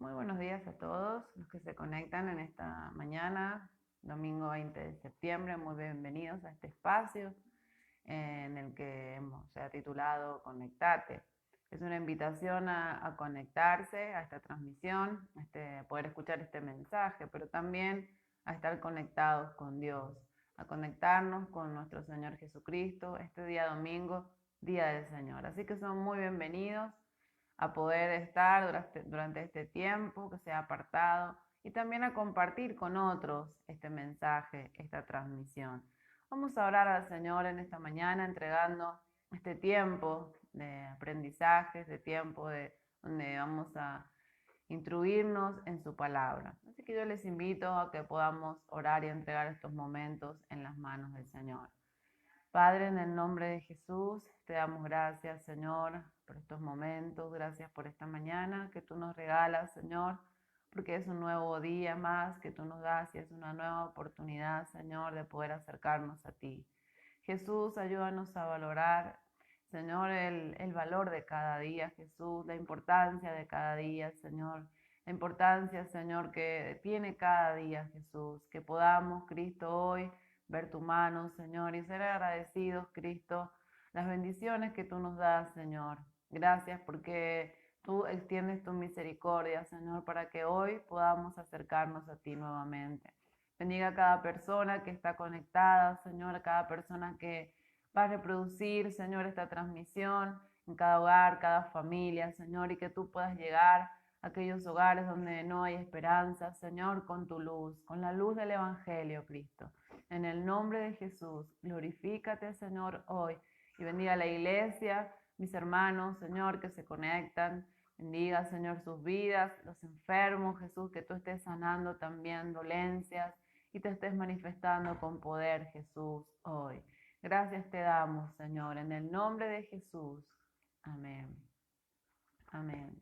Muy buenos días a todos los que se conectan en esta mañana, domingo 20 de septiembre. Muy bienvenidos a este espacio en el que se ha titulado Conectate. Es una invitación a conectarse a esta transmisión, a poder escuchar este mensaje, pero también a estar conectados con Dios, a conectarnos con nuestro Señor Jesucristo este día domingo, Día del Señor. Así que son muy bienvenidos a poder estar durante este tiempo que se ha apartado y también a compartir con otros este mensaje, esta transmisión. Vamos a orar al Señor en esta mañana entregando este tiempo de aprendizaje, este tiempo donde vamos a instruirnos en su palabra. Así que yo les invito a que podamos orar y entregar estos momentos en las manos del Señor. Padre, en el nombre de Jesús, te damos gracias, Señor, por estos momentos, gracias por esta mañana que tú nos regalas, Señor, porque es un nuevo día más que tú nos das y es una nueva oportunidad, Señor, de poder acercarnos a ti. Jesús, ayúdanos a valorar, Señor, el valor de cada día, Jesús, la importancia de cada día, Señor, la importancia, Señor, que tiene cada día, Jesús, que podamos, Cristo, hoy ver tu mano, Señor, y ser agradecidos, Cristo, las bendiciones que tú nos das, Señor. Gracias porque tú extiendes tu misericordia, Señor, para que hoy podamos acercarnos a ti nuevamente. Bendiga a cada persona que está conectada, Señor, a cada persona que va a reproducir, Señor, esta transmisión en cada hogar, cada familia, Señor, y que tú puedas llegar a aquellos hogares donde no hay esperanza, Señor, con tu luz, con la luz del Evangelio, Cristo. En el nombre de Jesús, glorifícate, Señor, hoy. Y bendiga a la iglesia, mis hermanos, Señor, que se conectan. Bendiga, Señor, sus vidas, los enfermos, Jesús, que tú estés sanando también dolencias y te estés manifestando con poder, Jesús, hoy. Gracias te damos, Señor, en el nombre de Jesús. Amén. Amén.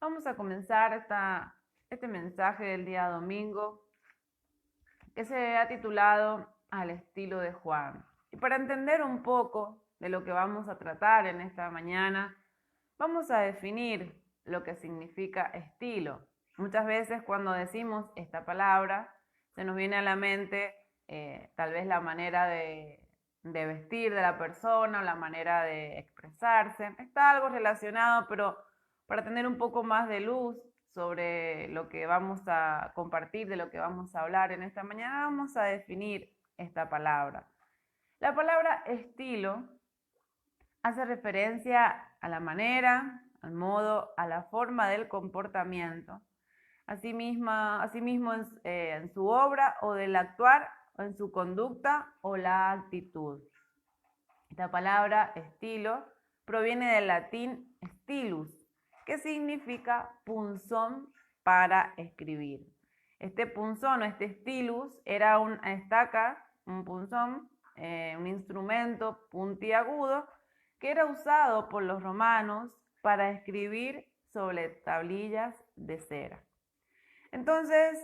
Vamos a comenzar este mensaje del día domingo que se ha titulado Al estilo de Juan. Y para entender un poco de lo que vamos a tratar en esta mañana, vamos a definir lo que significa estilo. Muchas veces cuando decimos esta palabra, se nos viene a la mente tal vez la manera de vestir de la persona o la manera de expresarse. Está algo relacionado, pero para tener un poco más de luz sobre lo que vamos a compartir, de lo que vamos a hablar en esta mañana, vamos a definir esta palabra. La palabra estilo hace referencia a la manera, al modo, a la forma del comportamiento, asimismo en su obra o del actuar, o en su conducta o la actitud. Esta palabra estilo proviene del latín stilus, que significa punzón para escribir. Este punzón o este stilus era una estaca, un punzón, un instrumento puntiagudo que era usado por los romanos para escribir sobre tablillas de cera. Entonces,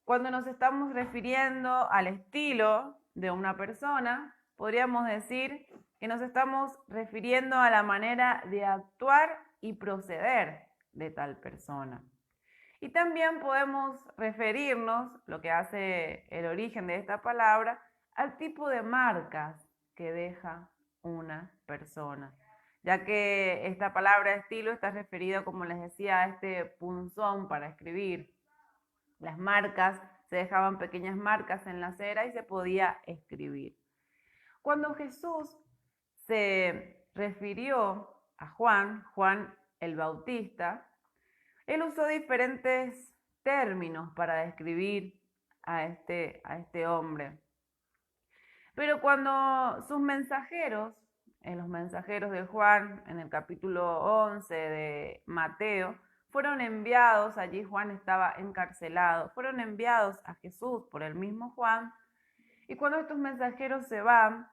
cuando nos estamos refiriendo al estilo de una persona, podríamos decir que nos estamos refiriendo a la manera de actuar y proceder de tal persona. Y también podemos referirnos, lo que hace el origen de esta palabra, al tipo de marcas que deja una persona, ya que esta palabra estilo está referida, como les decía, a este punzón para escribir. Las marcas, se dejaban pequeñas marcas en la cera y se podía escribir. Cuando Jesús se refirió a Juan el Bautista, él usó diferentes términos para describir a este hombre. Pero cuando sus mensajeros, en los mensajeros de Juan, en el capítulo 11 de Mateo, fueron enviados, allí Juan estaba encarcelado, fueron enviados a Jesús por el mismo Juan, y cuando estos mensajeros se van,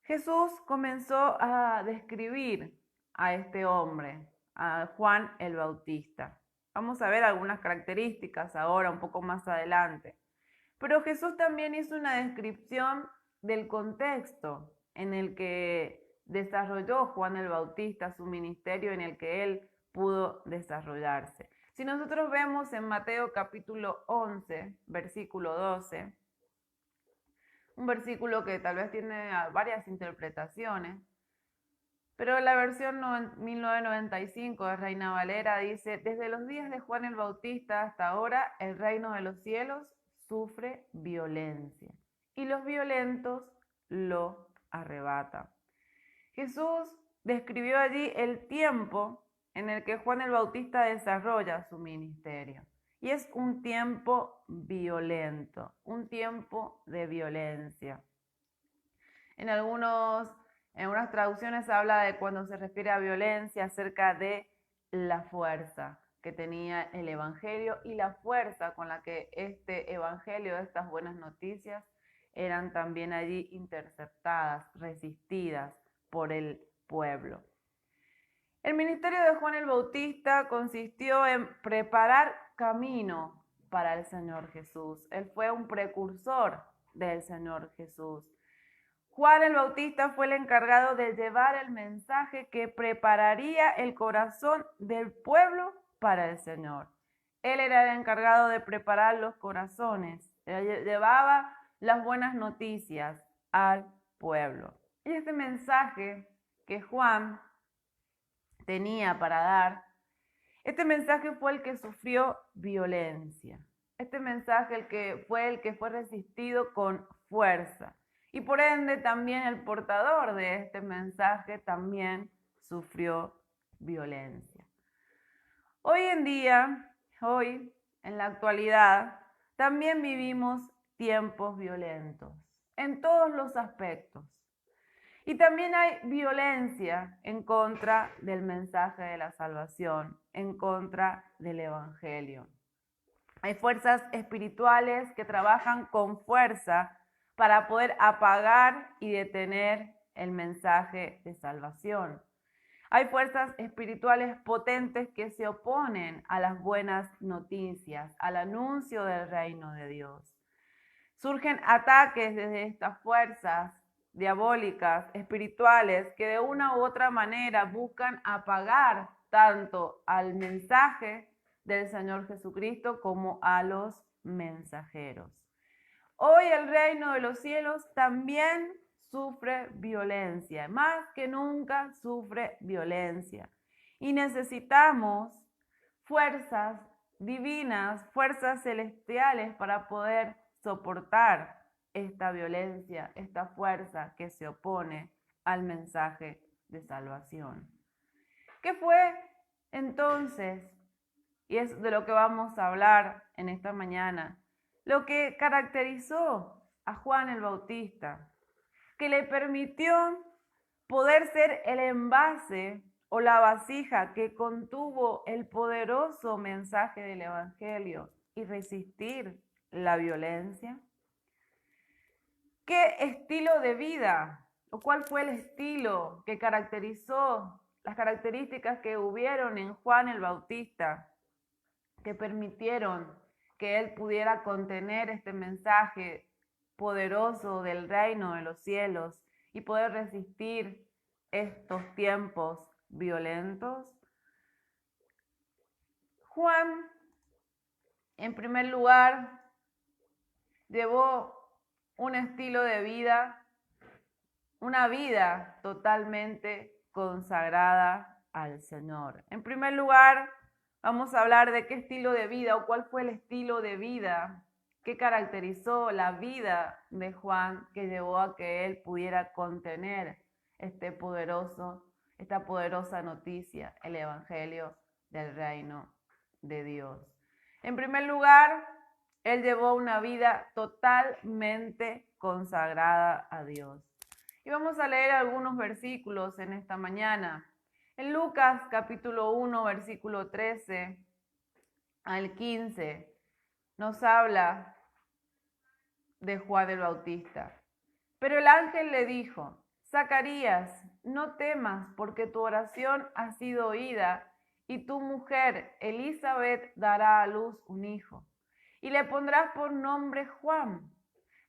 Jesús comenzó a describir a este hombre, a Juan el Bautista. Vamos a ver algunas características ahora, un poco más adelante. Pero Jesús también hizo una descripción del contexto en el que desarrolló Juan el Bautista su ministerio, en el que él pudo desarrollarse. Si nosotros vemos en Mateo capítulo 11, versículo 12, un versículo que tal vez tiene varias interpretaciones, pero la versión 1995 de Reina Valera dice: desde los días de Juan el Bautista hasta ahora, el reino de los cielos sufre violencia y los violentos lo arrebatan. Jesús describió allí el tiempo en el que Juan el Bautista desarrolla su ministerio. Y es un tiempo violento, un tiempo de violencia. En unas traducciones habla de, cuando se refiere a violencia, acerca de la fuerza que tenía el evangelio y la fuerza con la que este evangelio, estas buenas noticias, eran también allí interceptadas, resistidas por el pueblo. El ministerio de Juan el Bautista consistió en preparar camino para el Señor Jesús. Él fue un precursor del Señor Jesús. Juan el Bautista fue el encargado de llevar el mensaje que prepararía el corazón del pueblo para el Señor. Él era el encargado de preparar los corazones, llevaba las buenas noticias al pueblo. Y este mensaje que Juan tenía para dar, este mensaje fue el que sufrió violencia. Este mensaje fue el que fue resistido con fuerza. Y por ende también el portador de este mensaje también sufrió violencia. Hoy en día, en la actualidad, también vivimos tiempos violentos en todos los aspectos. Y también hay violencia en contra del mensaje de la salvación, en contra del evangelio. Hay fuerzas espirituales que trabajan con fuerza para poder apagar y detener el mensaje de salvación. Hay fuerzas espirituales potentes que se oponen a las buenas noticias, al anuncio del reino de Dios. Surgen ataques desde estas fuerzas diabólicas, espirituales, que de una u otra manera buscan apagar tanto al mensaje del Señor Jesucristo como a los mensajeros. Hoy el reino de los cielos también sufre violencia, más que nunca sufre violencia. Y necesitamos fuerzas divinas, fuerzas celestiales para poder soportar esta violencia, esta fuerza que se opone al mensaje de salvación. ¿Qué fue entonces? Y es de lo que vamos a hablar en esta mañana. Lo que caracterizó a Juan el Bautista, que le permitió poder ser el envase o la vasija que contuvo el poderoso mensaje del Evangelio y resistir la violencia. ¿Qué estilo de vida o cuál fue el estilo que caracterizó, las características que hubieron en Juan el Bautista, que permitieron que él pudiera contener este mensaje poderoso del reino de los cielos y poder resistir estos tiempos violentos? Juan, en primer lugar, llevó un estilo de vida, una vida totalmente consagrada al Señor. En primer lugar, vamos a hablar de qué estilo de vida o cuál fue el estilo de vida que caracterizó la vida de Juan, que llevó a que él pudiera contener esta poderosa noticia, el evangelio del reino de Dios. En primer lugar, él llevó una vida totalmente consagrada a Dios. Y vamos a leer algunos versículos en esta mañana. En Lucas capítulo 1, versículo 13 al 15, nos habla de Juan el Bautista. Pero el ángel le dijo: Zacarías, no temas, porque tu oración ha sido oída, y tu mujer Elizabeth dará a luz un hijo, y le pondrás por nombre Juan.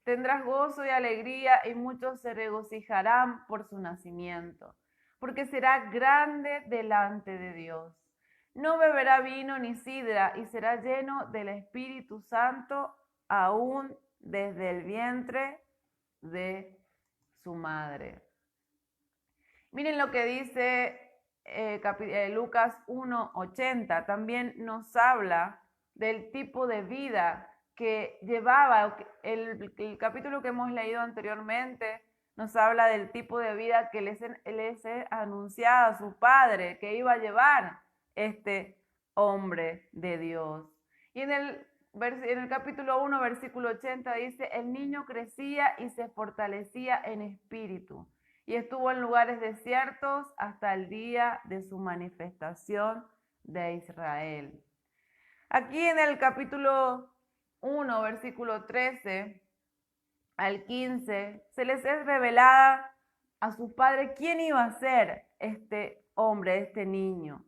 Tendrás gozo y alegría, y muchos se regocijarán por su nacimiento, porque será grande delante de Dios. no beberá vino ni sidra y será lleno del Espíritu Santo aún desde el vientre de su madre. Miren lo que dice Lucas 1:80. También nos habla del tipo de vida que llevaba. El capítulo que hemos leído anteriormente nos habla del tipo de vida que les anunciaba a su padre que iba a llevar este hombre de Dios. Y en el capítulo 1, versículo 80 dice, el niño crecía y se fortalecía en espíritu y estuvo en lugares desiertos hasta el día de su manifestación de Israel. Aquí en el capítulo 1, versículo 13 al 15, se les es revelada a su padre quién iba a ser este hombre, este niño.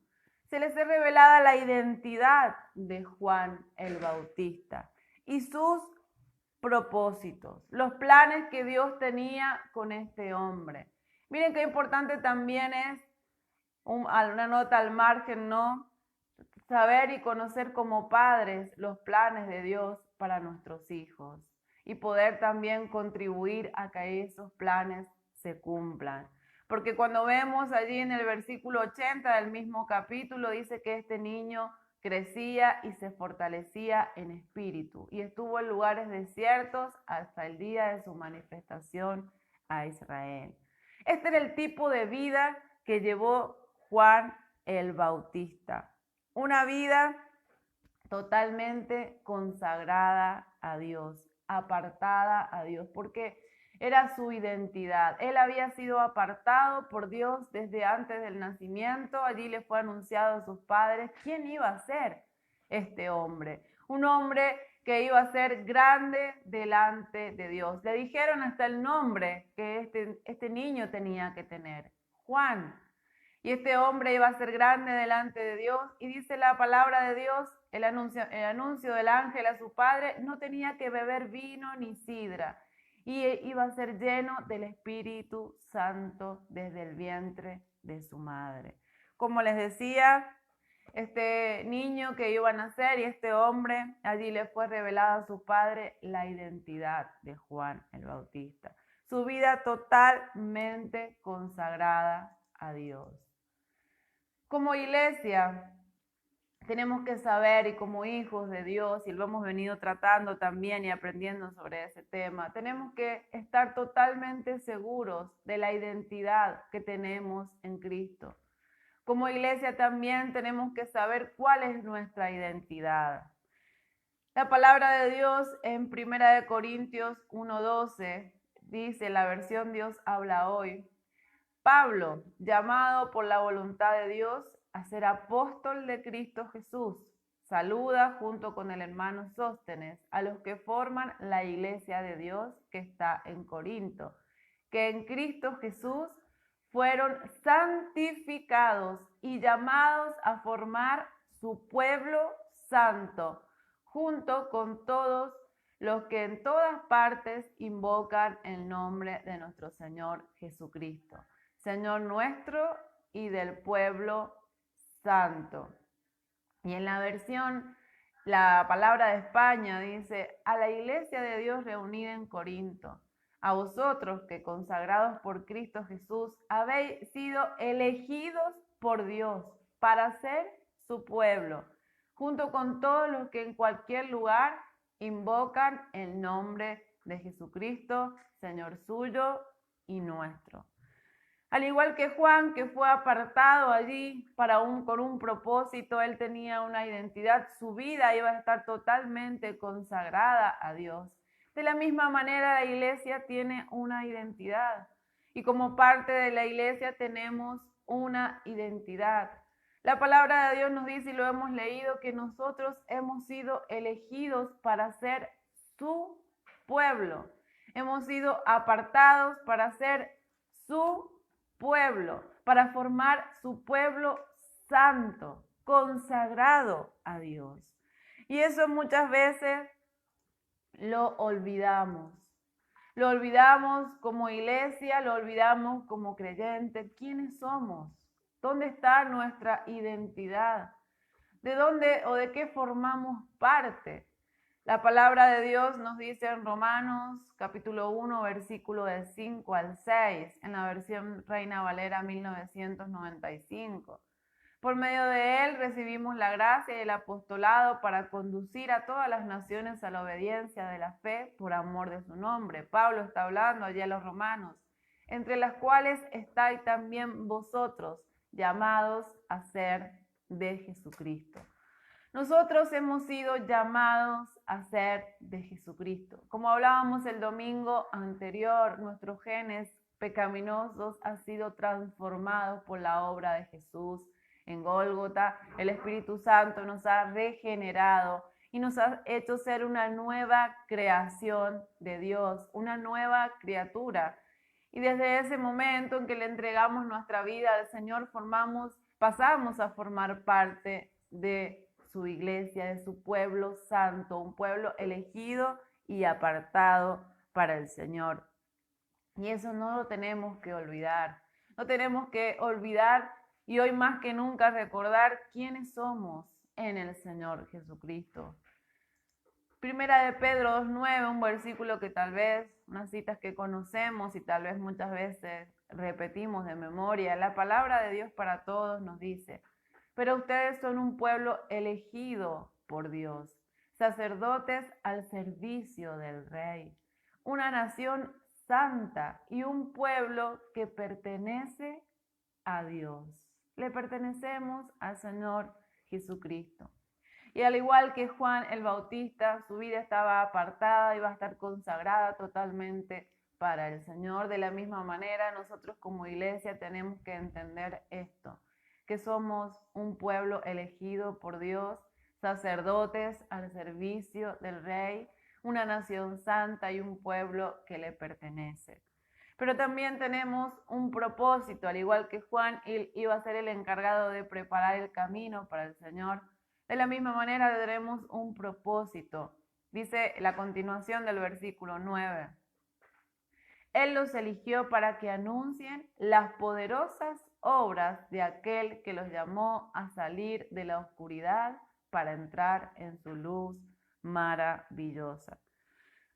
Se les es revelada la identidad de Juan el Bautista y sus propósitos, los planes que Dios tenía con este hombre. Miren qué importante también es, una nota al margen, ¿no? Saber y conocer como padres los planes de Dios para nuestros hijos y poder también contribuir a que esos planes se cumplan. Porque cuando vemos allí en el versículo 80 del mismo capítulo, dice que este niño crecía y se fortalecía en espíritu y estuvo en lugares desiertos hasta el día de su manifestación a Israel. Este era el tipo de vida que llevó Juan el Bautista. Una vida totalmente consagrada a Dios, apartada a Dios, porque era su identidad. Él había sido apartado por Dios desde antes del nacimiento. Allí le fue anunciado a sus padres quién iba a ser este hombre. Un hombre que iba a ser grande delante de Dios. Le dijeron hasta el nombre que este niño tenía que tener, Juan. Y este hombre iba a ser grande delante de Dios. Y dice la palabra de Dios, el anuncio del ángel a su padre, no tenía que beber vino ni sidra. Y iba a ser lleno del Espíritu Santo desde el vientre de su madre. Como les decía, este niño que iba a nacer y este hombre, allí le fue revelada a su padre la identidad de Juan el Bautista. Su vida totalmente consagrada a Dios. Como iglesia, tenemos que saber, y como hijos de Dios, y lo hemos venido tratando también y aprendiendo sobre ese tema, tenemos que estar totalmente seguros de la identidad que tenemos en Cristo. Como iglesia también tenemos que saber cuál es nuestra identidad. La palabra de Dios en 1 Corintios 1:12 dice, la versión Dios habla hoy, Pablo, llamado por la voluntad de Dios a ser apóstol de Cristo Jesús, saluda junto con el hermano Sóstenes a los que forman la iglesia de Dios que está en Corinto, que en Cristo Jesús fueron santificados y llamados a formar su pueblo santo, junto con todos los que en todas partes invocan el nombre de nuestro Señor Jesucristo, Señor nuestro y del pueblo santo. Y en la versión, la palabra de España dice, a la iglesia de Dios reunida en Corinto, a vosotros que consagrados por Cristo Jesús habéis sido elegidos por Dios para ser su pueblo, junto con todos los que en cualquier lugar invocan el nombre de Jesucristo, Señor suyo y nuestro. Al igual que Juan, que fue apartado allí con un propósito, él tenía una identidad, su vida iba a estar totalmente consagrada a Dios. De la misma manera, la iglesia tiene una identidad y como parte de la iglesia tenemos una identidad. La palabra de Dios nos dice, y lo hemos leído, que nosotros hemos sido elegidos para ser su pueblo. Hemos sido apartados para ser su pueblo, para formar su pueblo santo, consagrado a Dios. Y eso muchas veces lo olvidamos. Lo olvidamos como iglesia, lo olvidamos como creyentes. ¿Quiénes somos? ¿Dónde está nuestra identidad? ¿De dónde o de qué formamos parte? La palabra de Dios nos dice en Romanos capítulo 1, versículo del 5 al 6, en la versión Reina Valera 1995. Por medio de él recibimos la gracia y el apostolado para conducir a todas las naciones a la obediencia de la fe por amor de su nombre. Pablo está hablando allí a los romanos, entre las cuales estáis también vosotros, llamados a ser de Jesucristo. Nosotros hemos sido llamados a ser de Jesucristo. Como hablábamos el domingo anterior, nuestros genes pecaminosos han sido transformados por la obra de Jesús en Gólgota. El Espíritu Santo nos ha regenerado y nos ha hecho ser una nueva creación de Dios, una nueva criatura. Y desde ese momento en que le entregamos nuestra vida al Señor, pasamos a formar parte de su iglesia, de su pueblo santo, un pueblo elegido y apartado para el Señor. Y eso no lo tenemos que olvidar. No tenemos que olvidar y hoy más que nunca recordar quiénes somos en el Señor Jesucristo. Primera de Pedro 2:9, un versículo que tal vez, unas citas que conocemos y tal vez muchas veces repetimos de memoria. La palabra de Dios para todos nos dice: pero ustedes son un pueblo elegido por Dios, sacerdotes al servicio del Rey, una nación santa y un pueblo que pertenece a Dios. Le pertenecemos al Señor Jesucristo. Y al igual que Juan el Bautista, su vida estaba apartada y va a estar consagrada totalmente para el Señor. De la misma manera, nosotros como iglesia tenemos que entender esto, que somos un pueblo elegido por Dios, sacerdotes al servicio del Rey, una nación santa y un pueblo que le pertenece. Pero también tenemos un propósito, al igual que Juan iba a ser el encargado de preparar el camino para el Señor. De la misma manera tenemos un propósito. Dice la continuación del versículo 9. Él los eligió para que anuncien las poderosas obras de aquel que los llamó a salir de la oscuridad para entrar en su luz maravillosa.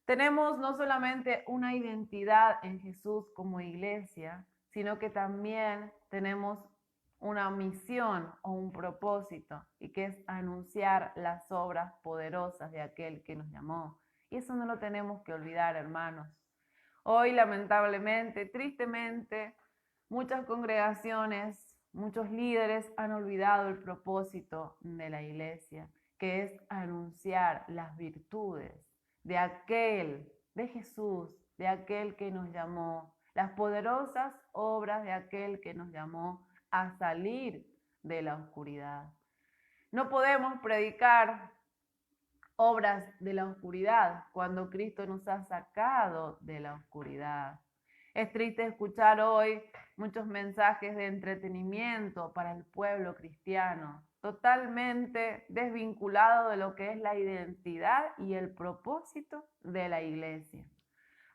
Tenemos no solamente una identidad en Jesús como iglesia, sino que también tenemos una misión o un propósito, y que es anunciar las obras poderosas de aquel que nos llamó. Y eso no lo tenemos que olvidar, hermanos. Hoy, lamentablemente, tristemente, muchas congregaciones, muchos líderes han olvidado el propósito de la iglesia, que es anunciar las virtudes de aquel, de Jesús, de aquel que nos llamó, las poderosas obras de aquel que nos llamó a salir de la oscuridad. No podemos predicar obras de la oscuridad cuando Cristo nos ha sacado de la oscuridad. Es triste escuchar hoy muchos mensajes de entretenimiento para el pueblo cristiano, totalmente desvinculado de lo que es la identidad y el propósito de la iglesia.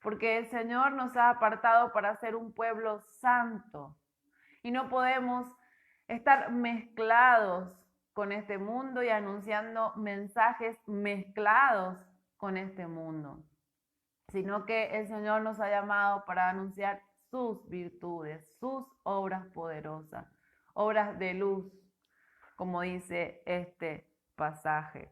Porque el Señor nos ha apartado para ser un pueblo santo y no podemos estar mezclados con este mundo y anunciando mensajes mezclados con este mundo, sino que el Señor nos ha llamado para anunciar sus virtudes, sus obras poderosas, obras de luz, como dice este pasaje.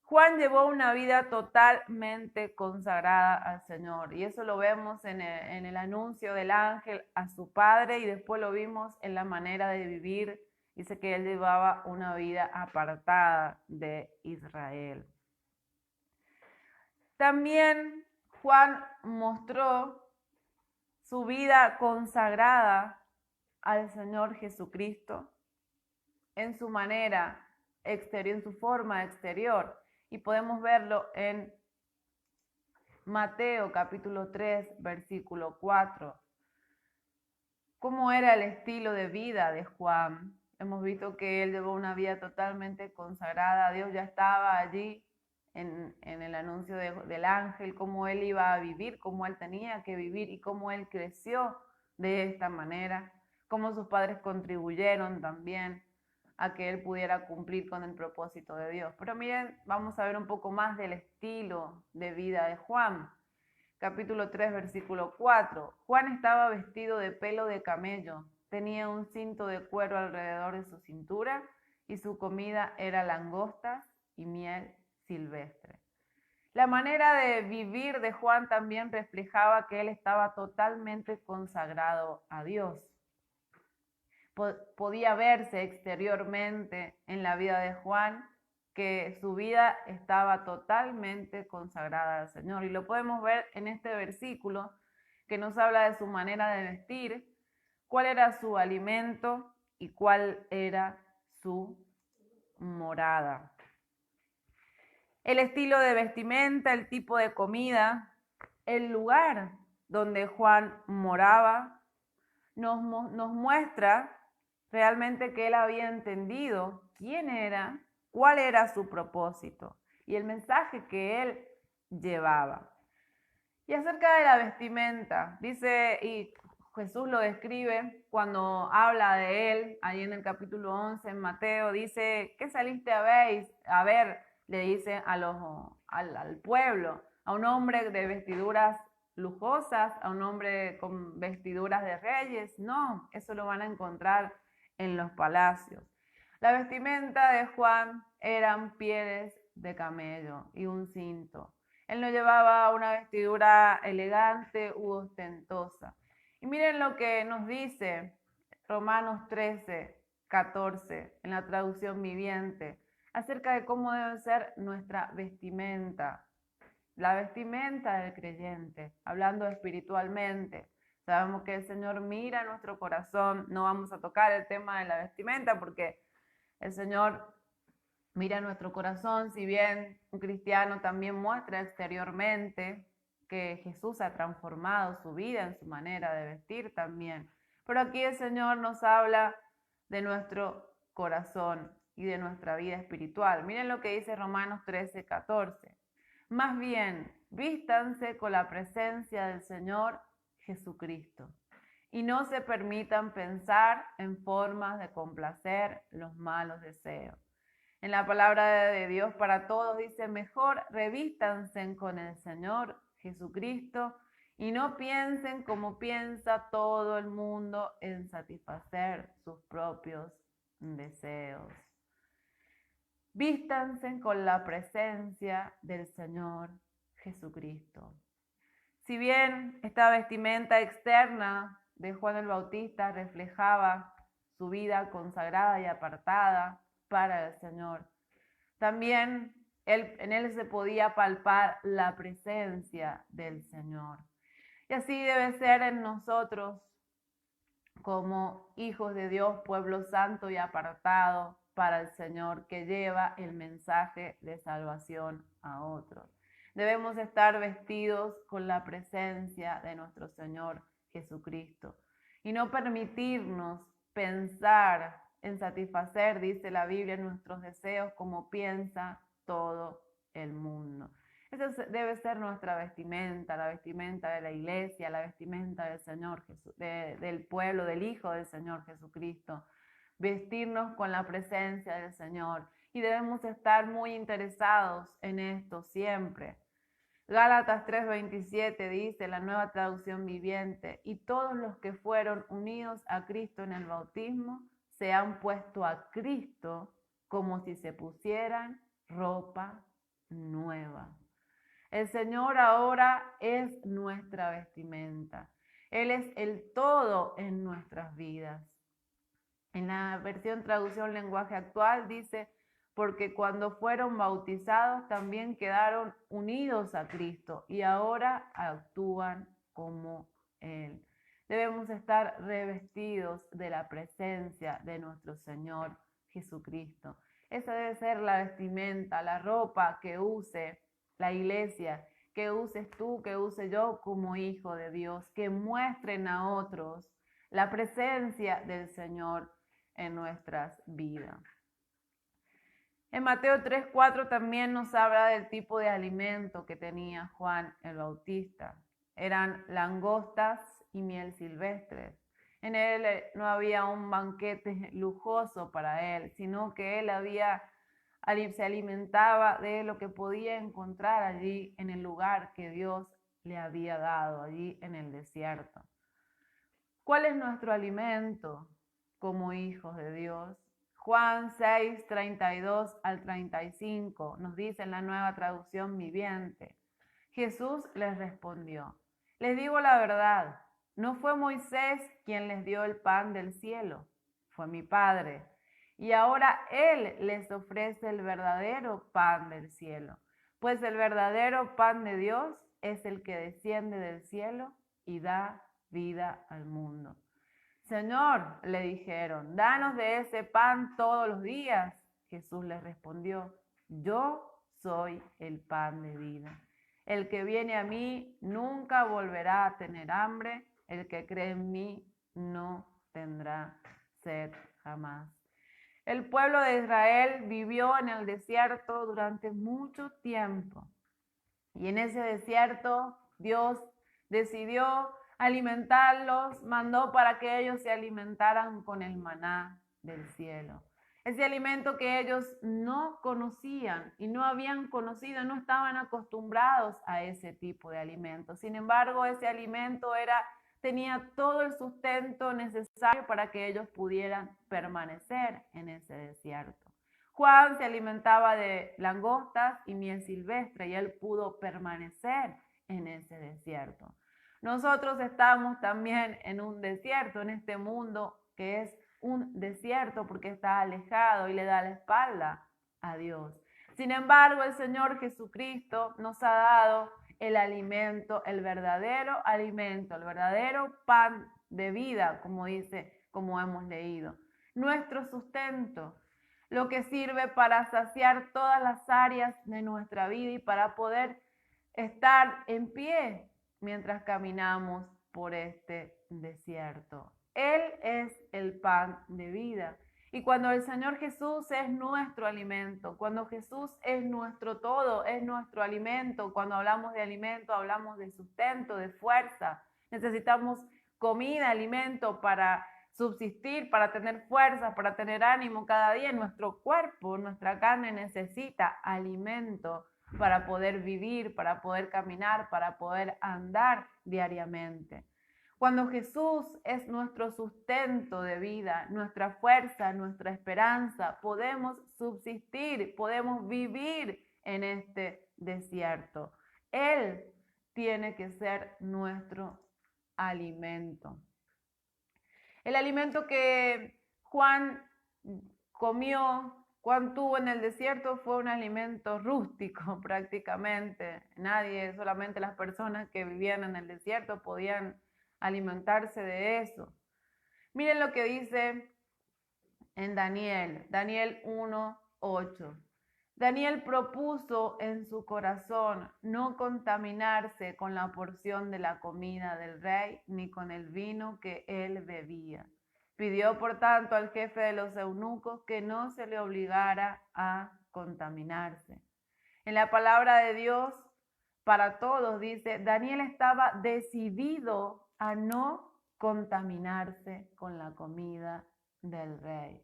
Juan llevó una vida totalmente consagrada al Señor, y eso lo vemos en el anuncio del ángel a su padre, y después lo vimos en la manera de vivir. Dice que él llevaba una vida apartada de Israel. También Juan mostró su vida consagrada al Señor Jesucristo en su manera exterior, en su forma exterior. Y podemos verlo en Mateo capítulo 3, versículo 4. ¿Cómo era el estilo de vida de Juan? Hemos visto que él llevó una vida totalmente consagrada a Dios. Ya estaba allí en el anuncio del ángel, cómo él iba a vivir, cómo él tenía que vivir y cómo él creció de esta manera, cómo sus padres contribuyeron también a que él pudiera cumplir con el propósito de Dios. Pero miren, vamos a ver un poco más del estilo de vida de Juan. Capítulo 3, versículo 4. Juan estaba vestido de pelo de camello, tenía un cinto de cuero alrededor de su cintura y su comida era langostas y miel silvestre. La manera de vivir de Juan también reflejaba que él estaba totalmente consagrado a Dios. Podía verse exteriormente en la vida de Juan que su vida estaba totalmente consagrada al Señor. Y lo podemos ver en este versículo que nos habla de su manera de vestir, cuál era su alimento y cuál era su morada. El estilo de vestimenta, el tipo de comida, el lugar donde Juan moraba, nos muestra realmente que él había entendido quién era, cuál era su propósito y el mensaje que él llevaba. Y acerca de la vestimenta, dice, y Jesús lo describe cuando habla de él, ahí en el capítulo 11 en Mateo, dice, ¿qué saliste a ver? Le dice al pueblo, a un hombre de vestiduras lujosas, a un hombre con vestiduras de reyes. No, eso lo van a encontrar en los palacios. La vestimenta de Juan eran pieles de camello y un cinto. Él no llevaba una vestidura elegante u ostentosa. Y miren lo que nos dice Romanos 13, 14, en la traducción viviente, acerca de cómo debe ser nuestra vestimenta. La vestimenta del creyente, hablando espiritualmente. Sabemos que el Señor mira nuestro corazón. No vamos a tocar el tema de la vestimenta porque el Señor mira nuestro corazón, si bien un cristiano también muestra exteriormente que Jesús ha transformado su vida en su manera de vestir también. Pero aquí el Señor nos habla de nuestro corazón y de nuestra vida espiritual. Miren lo que dice Romanos 13, 14. Más bien, vístanse con la presencia del Señor Jesucristo y no se permitan pensar en formas de complacer los malos deseos. En la palabra de Dios para todos dice, mejor revístanse con el Señor Jesucristo y no piensen como piensa todo el mundo en satisfacer sus propios deseos. Vístanse con la presencia del Señor Jesucristo. Si bien esta vestimenta externa de Juan el Bautista reflejaba su vida consagrada y apartada para el Señor, también en él se podía palpar la presencia del Señor. Y así debe ser en nosotros como hijos de Dios, pueblo santo y apartado para el Señor, que lleva el mensaje de salvación a otros. Debemos estar vestidos con la presencia de nuestro Señor Jesucristo y no permitirnos pensar en satisfacer, dice la Biblia, nuestros deseos como piensa todo el mundo. Esa debe ser nuestra vestimenta, la vestimenta de la iglesia, la vestimenta del Señor del pueblo, del Hijo del Señor Jesucristo. Vestirnos con la presencia del Señor y debemos estar muy interesados en esto siempre. Gálatas 3:27 dice, la Nueva Traducción Viviente, y todos los que fueron unidos a Cristo en el bautismo se han puesto a Cristo como si se pusieran ropa nueva. El Señor ahora es nuestra vestimenta. Él es el todo en nuestras vidas. En la versión traducción lenguaje actual dice, porque cuando fueron bautizados también quedaron unidos a Cristo y ahora actúan como Él. Debemos estar revestidos de la presencia de nuestro Señor Jesucristo. Esa debe ser la vestimenta, la ropa que use la iglesia, que uses tú, que use yo como hijo de Dios, que muestren a otros la presencia del Señor en nuestras vidas. En Mateo 3:4 también nos habla del tipo de alimento que tenía Juan el Bautista. Eran langostas y miel silvestre. En él no había un banquete lujoso para él, sino que él se alimentaba de lo que podía encontrar allí en el lugar que Dios le había dado, allí en el desierto. ¿Cuál es nuestro alimento como hijos de Dios? Juan 6, 32 al 35 nos dice en la Nueva Traducción Viviente. Jesús les respondió: les digo la verdad, no fue Moisés quien les dio el pan del cielo, fue mi Padre. Y ahora Él les ofrece el verdadero pan del cielo, pues el verdadero pan de Dios es el que desciende del cielo y da vida al mundo. Señor, le dijeron, danos de ese pan todos los días. Jesús les respondió: yo soy el pan de vida. El que viene a mí nunca volverá a tener hambre. El que cree en mí no tendrá sed jamás. El pueblo de Israel vivió en el desierto durante mucho tiempo. Y en ese desierto Dios decidió alimentarlos, mandó para que ellos se alimentaran con el maná del cielo. Ese alimento que ellos no conocían y no habían conocido, no estaban acostumbrados a ese tipo de alimento. Sin embargo, ese alimento tenía todo el sustento necesario para que ellos pudieran permanecer en ese desierto. Juan se alimentaba de langostas y miel silvestre y él pudo permanecer en ese desierto. Nosotros estamos también en un desierto, en este mundo que es un desierto porque está alejado y le da la espalda a Dios. Sin embargo, el Señor Jesucristo nos ha dado el alimento, el verdadero pan de vida, como hemos leído. Nuestro sustento, lo que sirve para saciar todas las áreas de nuestra vida y para poder estar en pie mientras caminamos por este desierto. Él es el pan de vida. Y cuando el Señor Jesús es nuestro alimento, cuando Jesús es nuestro todo, es nuestro alimento, cuando hablamos de alimento, hablamos de sustento, de fuerza. Necesitamos comida, alimento para subsistir, para tener fuerza, para tener ánimo cada día. Nuestro cuerpo, nuestra carne necesita alimento para poder vivir, para poder caminar, para poder andar diariamente. Cuando Jesús es nuestro sustento de vida, nuestra fuerza, nuestra esperanza, podemos subsistir, podemos vivir en este desierto. Él tiene que ser nuestro alimento. El alimento que Juan tuvo en el desierto fue un alimento rústico prácticamente. Solamente las personas que vivían en el desierto podían alimentarse de eso. Miren lo que dice en Daniel 1:8. Daniel propuso en su corazón no contaminarse con la porción de la comida del rey ni con el vino que él bebía. Pidió, por tanto, al jefe de los eunucos que no se le obligara a contaminarse. En la palabra de Dios para todos dice, Daniel estaba decidido a no contaminarse con la comida del rey.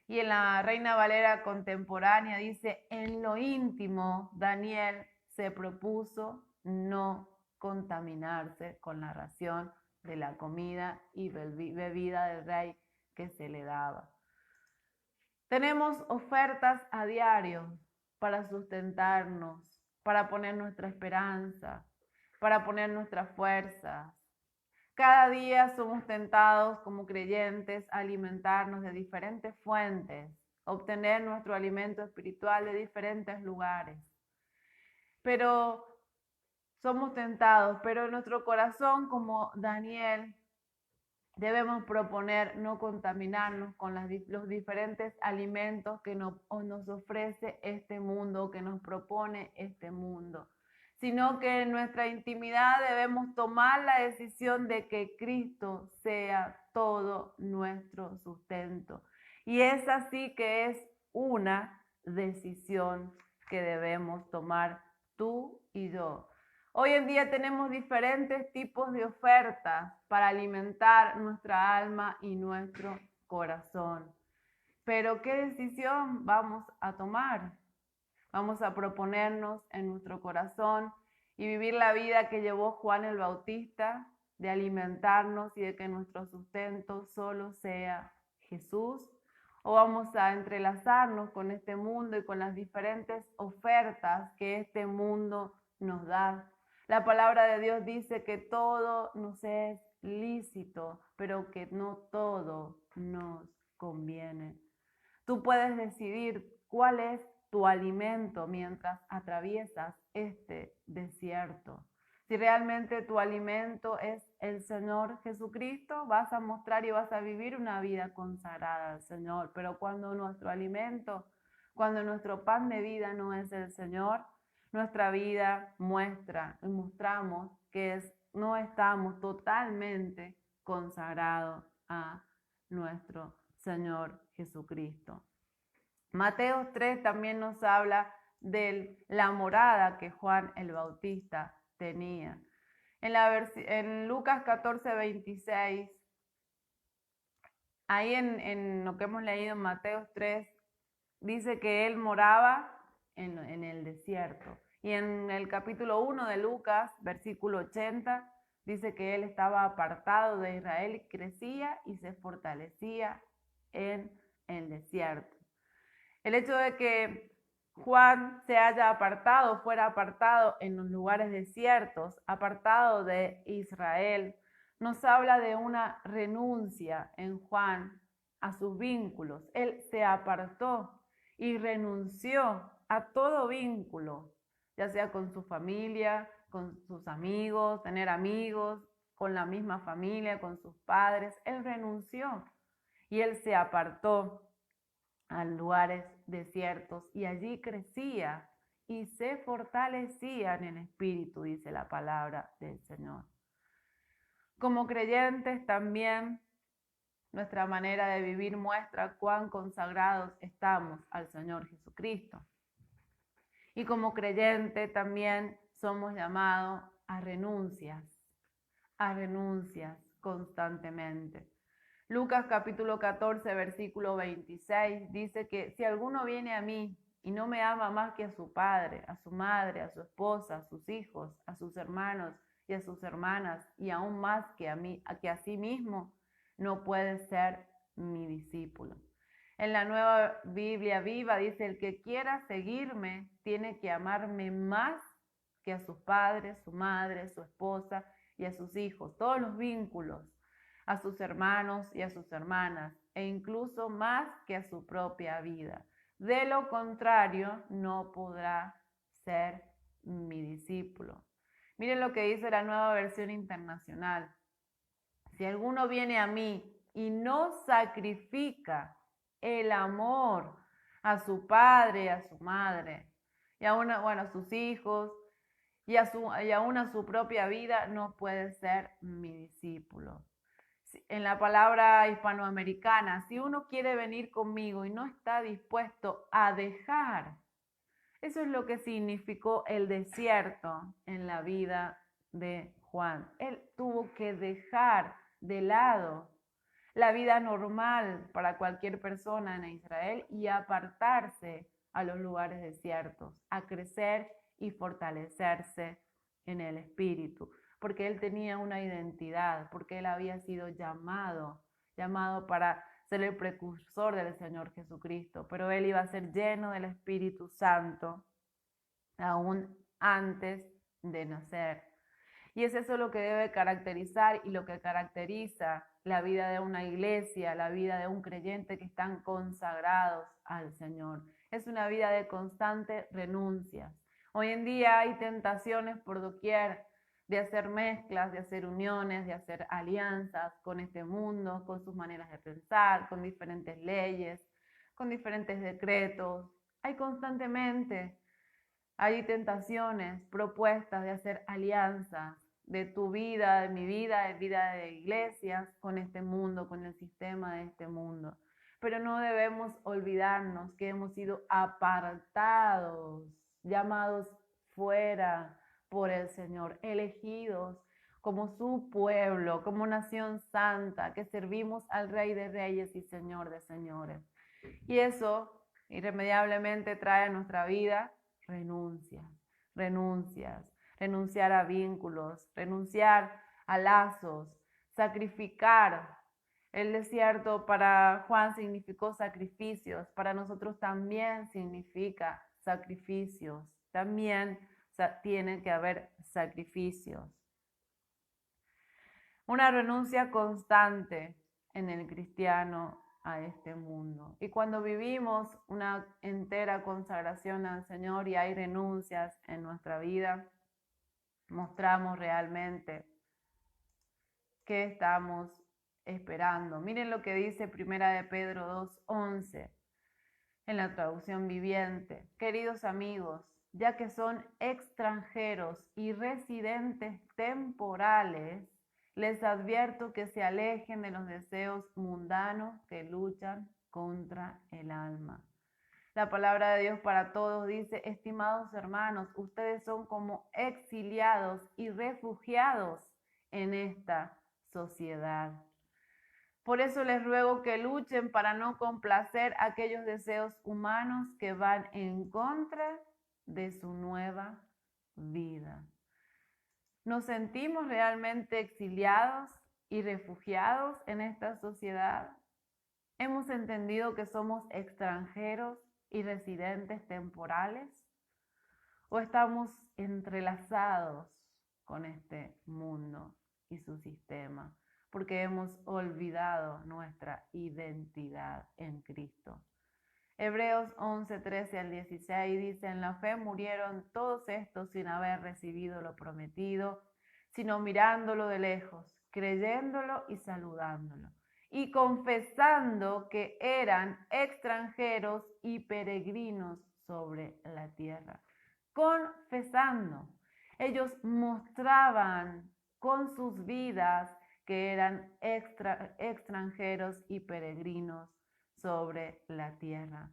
Y en la Reina Valera contemporánea dice, en lo íntimo, Daniel se propuso no contaminarse con la ración de la comida y bebida del rey que se le daba. Tenemos ofertas a diario para sustentarnos, para poner nuestra esperanza, para poner nuestras fuerzas. Cada día somos tentados como creyentes a alimentarnos de diferentes fuentes, obtener nuestro alimento espiritual de diferentes lugares. Pero somos tentados, pero en nuestro corazón, como Daniel, debemos proponer no contaminarnos con los diferentes alimentos que nos ofrece este mundo, que nos propone este mundo, sino que en nuestra intimidad debemos tomar la decisión de que Cristo sea todo nuestro sustento. Y es así que es una decisión que debemos tomar tú y yo. Hoy en día tenemos diferentes tipos de ofertas para alimentar nuestra alma y nuestro corazón. Pero ¿qué decisión vamos a tomar? Vamos a proponernos en nuestro corazón y vivir la vida que llevó Juan el Bautista, de alimentarnos y de que nuestro sustento solo sea Jesús. O vamos a entrelazarnos con este mundo y con las diferentes ofertas que este mundo nos da. La palabra de Dios dice que todo nos es lícito, pero que no todo nos conviene. Tú puedes decidir cuál es tu alimento mientras atraviesas este desierto. Si realmente tu alimento es el Señor Jesucristo, vas a mostrar y vas a vivir una vida consagrada al Señor. Pero cuando nuestro alimento, cuando nuestro pan de vida no es el Señor, nuestra vida muestra y mostramos que no estamos totalmente consagrados a nuestro Señor Jesucristo. Mateo 3 también nos habla de la morada que Juan el Bautista tenía. En Lucas 14:26, ahí en lo que hemos leído en Mateo 3, dice que él moraba en el desierto. Y en el capítulo 1 de Lucas, versículo 80, dice que él estaba apartado de Israel y crecía y se fortalecía en el desierto. El hecho de que Juan se haya apartado, fuera apartado en los lugares desiertos, apartado de Israel, nos habla de una renuncia en Juan a sus vínculos. Él se apartó y renunció a todo vínculo, ya sea con su familia, con sus amigos, tener amigos, con la misma familia, con sus padres. Él renunció y él se apartó a lugares desiertos y allí crecía y se fortalecía en el espíritu, dice la palabra del Señor. Como creyentes también nuestra manera de vivir muestra cuán consagrados estamos al Señor Jesucristo. Y como creyente también somos llamados a renuncias constantemente. Lucas capítulo 14, versículo 26 dice que si alguno viene a mí y no me ama más que a su padre, a su madre, a su esposa, a sus hijos, a sus hermanos y a sus hermanas, y aún más que a sí mismo, no puede ser mi discípulo. En la Nueva Biblia Viva dice, el que quiera seguirme tiene que amarme más que a sus padres, su madre, su esposa y a sus hijos, todos los vínculos, a sus hermanos y a sus hermanas, e incluso más que a su propia vida. De lo contrario, no podrá ser mi discípulo. Miren lo que dice la Nueva Versión Internacional. Si alguno viene a mí y no sacrifica el amor a su padre, a su madre, y a sus hijos, y aún a su propia vida, no puede ser mi discípulo. En la palabra hispanoamericana, si uno quiere venir conmigo y no está dispuesto a dejar, eso es lo que significó el desierto en la vida de Juan. Él tuvo que dejar de lado la vida normal para cualquier persona en Israel y apartarse a los lugares desiertos, a crecer y fortalecerse en el espíritu, porque él tenía una identidad, porque él había sido llamado para ser el precursor del Señor Jesucristo, pero él iba a ser lleno del Espíritu Santo aún antes de nacer. Y es eso lo que debe caracterizar y lo que caracteriza la vida de una iglesia, la vida de un creyente que están consagrados al Señor. Es una vida de constantes renuncias. Hoy en día hay tentaciones por doquier de hacer mezclas, de hacer uniones, de hacer alianzas con este mundo, con sus maneras de pensar, con diferentes leyes, con diferentes decretos. Hay tentaciones, propuestas de hacer alianzas de tu vida, de mi vida, de vida de iglesias, con este mundo, con el sistema de este mundo. Pero no debemos olvidarnos que hemos sido apartados, llamados fuera por el Señor, elegidos como su pueblo, como nación santa, que servimos al Rey de Reyes y Señor de Señores. Y eso irremediablemente trae a nuestra vida renuncias, renunciar a vínculos, renunciar a lazos, sacrificar. El desierto para Juan significó sacrificios, para nosotros también significa sacrificios, también tiene que haber sacrificios. Una renuncia constante en el cristiano a este mundo. Y cuando vivimos una entera consagración al Señor y hay renuncias en nuestra vida, mostramos realmente qué estamos esperando. Miren lo que dice 1 de Pedro 2:11 en la traducción viviente. Queridos amigos, ya que son extranjeros y residentes temporales, les advierto que se alejen de los deseos mundanos que luchan contra el alma. La palabra de Dios para todos dice: estimados hermanos, ustedes son como exiliados y refugiados en esta sociedad. Por eso les ruego que luchen para no complacer aquellos deseos humanos que van en contra de su nueva vida. ¿Nos sentimos realmente exiliados y refugiados en esta sociedad? ¿Hemos entendido que somos extranjeros y residentes temporales? ¿O estamos entrelazados con este mundo y su sistema? Porque hemos olvidado nuestra identidad en Cristo. Hebreos 11:13 al 16 dice: en la fe murieron todos estos sin haber recibido lo prometido, sino mirándolo de lejos, creyéndolo y saludándolo, y confesando que eran extranjeros y peregrinos sobre la tierra. Confesando. Ellos mostraban con sus vidas que eran extranjeros y peregrinos sobre la tierra.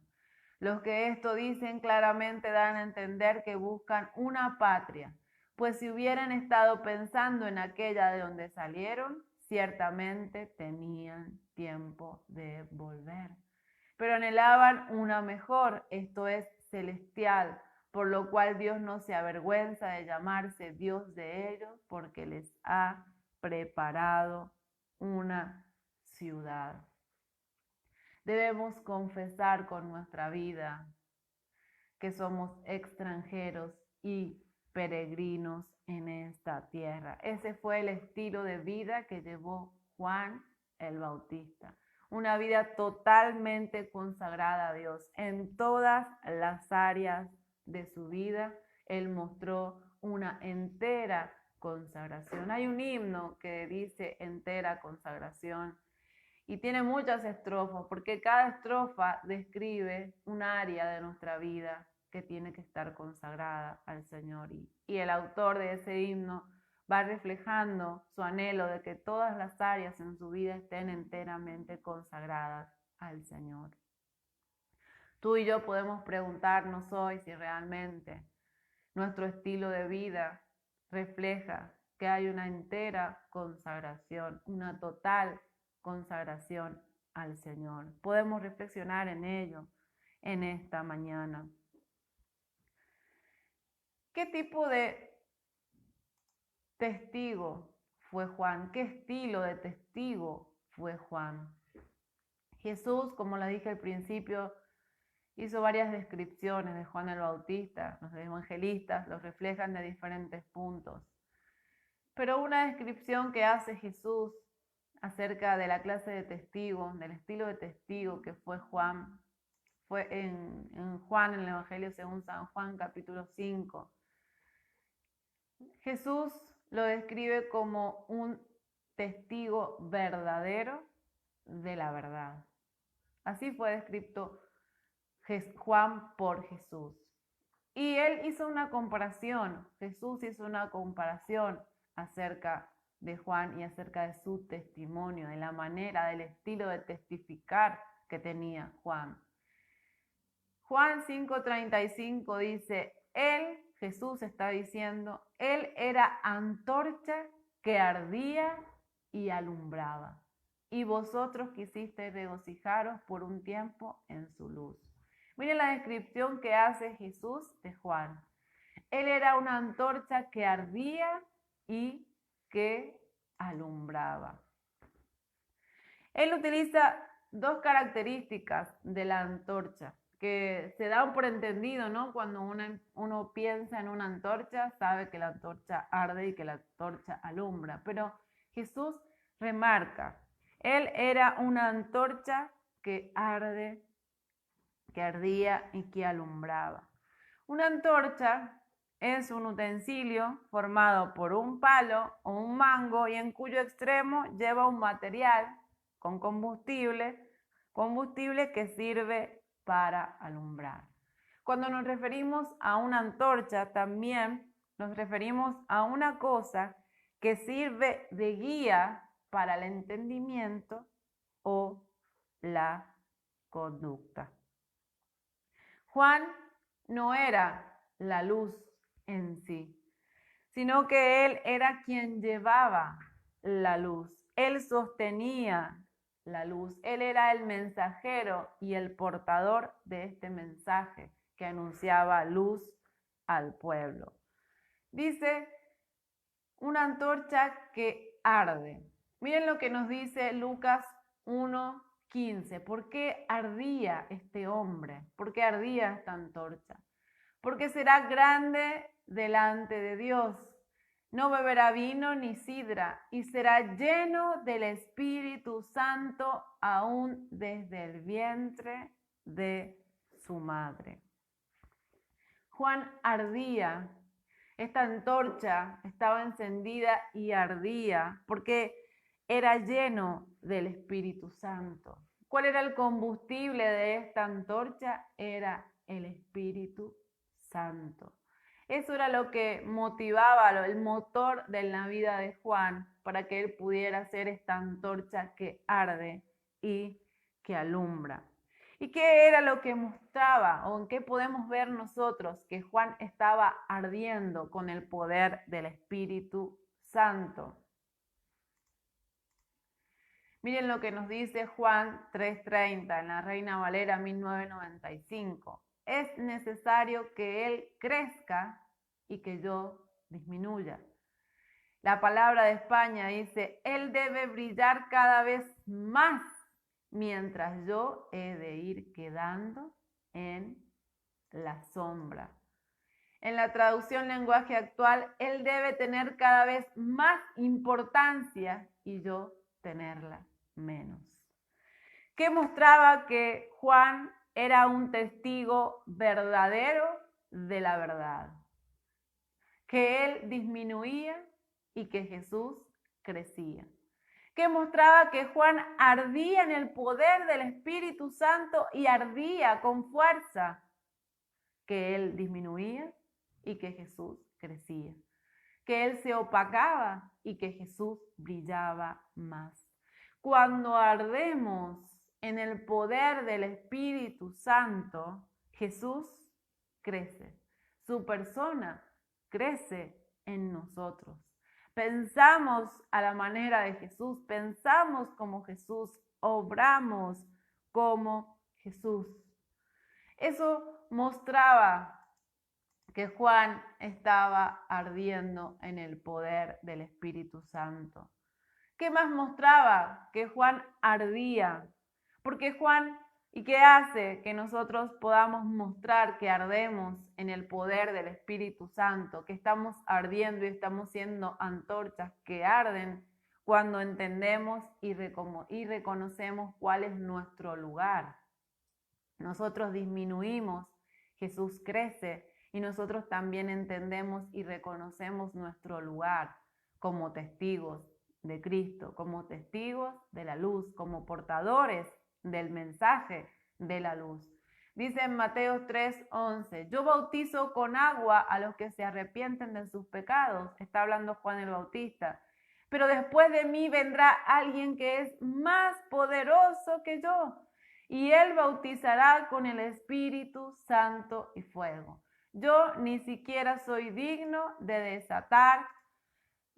Los que esto dicen claramente dan a entender que buscan una patria, pues si hubieran estado pensando en aquella de donde salieron, ciertamente tenían tiempo de volver. Pero anhelaban una mejor, esto es celestial, por lo cual Dios no se avergüenza de llamarse Dios de ellos, porque les ha preparado una ciudad. Debemos confesar con nuestra vida que somos extranjeros y peregrinos en esta tierra. Ese fue el estilo de vida que llevó Juan el Bautista. Una vida totalmente consagrada a Dios. En todas las áreas de su vida, él mostró una entera consagración. Hay un himno que dice entera consagración y tiene muchas estrofas, porque cada estrofa describe un área de nuestra vida que tiene que estar consagrada al Señor. Y el autor de ese himno va reflejando su anhelo de que todas las áreas en su vida estén enteramente consagradas al Señor. Tú y yo podemos preguntarnos hoy si realmente nuestro estilo de vida refleja que hay una entera consagración, una total consagración al Señor. Podemos reflexionar en ello en esta mañana. ¿Qué tipo de testigo fue Juan? ¿Qué estilo de testigo fue Juan? Jesús, como lo dije al principio, hizo varias descripciones de Juan el Bautista. Los evangelistas los reflejan de diferentes puntos. Pero una descripción que hace Jesús acerca de la clase de testigo, del estilo de testigo que fue Juan, fue en Juan, en el Evangelio según San Juan, capítulo 5. Jesús lo describe como un testigo verdadero de la verdad. Así fue descrito Juan por Jesús. Y él hizo una comparación, Jesús hizo una comparación acerca de Juan y acerca de su testimonio, de la manera, del estilo de testificar que tenía Juan. Juan 5:35 dice: Él Jesús está diciendo, Él era antorcha que ardía y alumbraba, y vosotros quisisteis regocijaros por un tiempo en su luz. Miren la descripción que hace Jesús de Juan. Él era una antorcha que ardía y que alumbraba. Él utiliza dos características de la antorcha que se dan por entendido, ¿no? Cuando uno piensa en una antorcha, sabe que la antorcha arde y que la antorcha alumbra. Pero Jesús remarca, Él era una antorcha que arde, que ardía y que alumbraba. Una antorcha es un utensilio formado por un palo o un mango y en cuyo extremo lleva un material con combustible que sirve para alumbrar. Cuando nos referimos a una antorcha, también nos referimos a una cosa que sirve de guía para el entendimiento o la conducta. Juan no era la luz en sí, sino que él era quien llevaba la luz. Él sostenía la luz. Él era el mensajero y el portador de este mensaje que anunciaba luz al pueblo. Dice, una antorcha que arde. Miren lo que nos dice Lucas 1:15. ¿Por qué ardía este hombre? ¿Por qué ardía esta antorcha? Porque será grande delante de Dios. No beberá vino ni sidra, y será lleno del Espíritu Santo aún desde el vientre de su madre. Juan ardía. Esta antorcha estaba encendida y ardía porque era lleno del Espíritu Santo. ¿Cuál era el combustible de esta antorcha? Era el Espíritu Santo. Eso era lo que motivaba, el motor de la vida de Juan para que él pudiera ser esta antorcha que arde y que alumbra. ¿Y qué era lo que mostraba o en qué podemos ver nosotros que Juan estaba ardiendo con el poder del Espíritu Santo? Miren lo que nos dice Juan 3:30 en la Reina Valera 1995. Es necesario que Él crezca y que yo disminuya. La palabra de España dice, Él debe brillar cada vez más, mientras yo he de ir quedando en la sombra. En la traducción lenguaje actual, Él debe tener cada vez más importancia y yo tenerla menos. ¿Qué mostraba que Juan era un testigo verdadero de la verdad? Que él disminuía y que Jesús crecía. Que mostraba que Juan ardía en el poder del Espíritu Santo y ardía con fuerza. Que él disminuía y que Jesús crecía. Que él se opacaba y que Jesús brillaba más. Cuando ardemos en el poder del Espíritu Santo, Jesús crece. Su persona crece en nosotros. Pensamos a la manera de Jesús, pensamos como Jesús, obramos como Jesús. Eso mostraba que Juan estaba ardiendo en el poder del Espíritu Santo. ¿Qué más mostraba? Que Juan ardía. Porque Juan, ¿y qué hace que nosotros podamos mostrar que ardemos en el poder del Espíritu Santo? Que estamos ardiendo y estamos siendo antorchas que arden cuando entendemos y reconocemos cuál es nuestro lugar. Nosotros disminuimos, Jesús crece y nosotros también entendemos y reconocemos nuestro lugar como testigos de Cristo, como testigos de la luz, como portadores del mensaje de la luz. Dice en Mateo 3:11, yo bautizo con agua a los que se arrepienten de sus pecados. Está hablando Juan el Bautista. Pero después de mí vendrá alguien que es más poderoso que yo, y él bautizará con el Espíritu Santo y fuego. Yo ni siquiera soy digno de desatar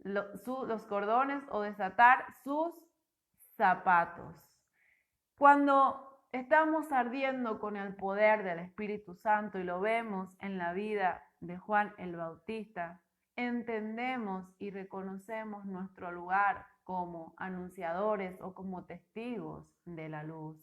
los cordones o desatar sus zapatos. Cuando estamos ardiendo con el poder del Espíritu Santo y lo vemos en la vida de Juan el Bautista, entendemos y reconocemos nuestro lugar como anunciadores o como testigos de la luz.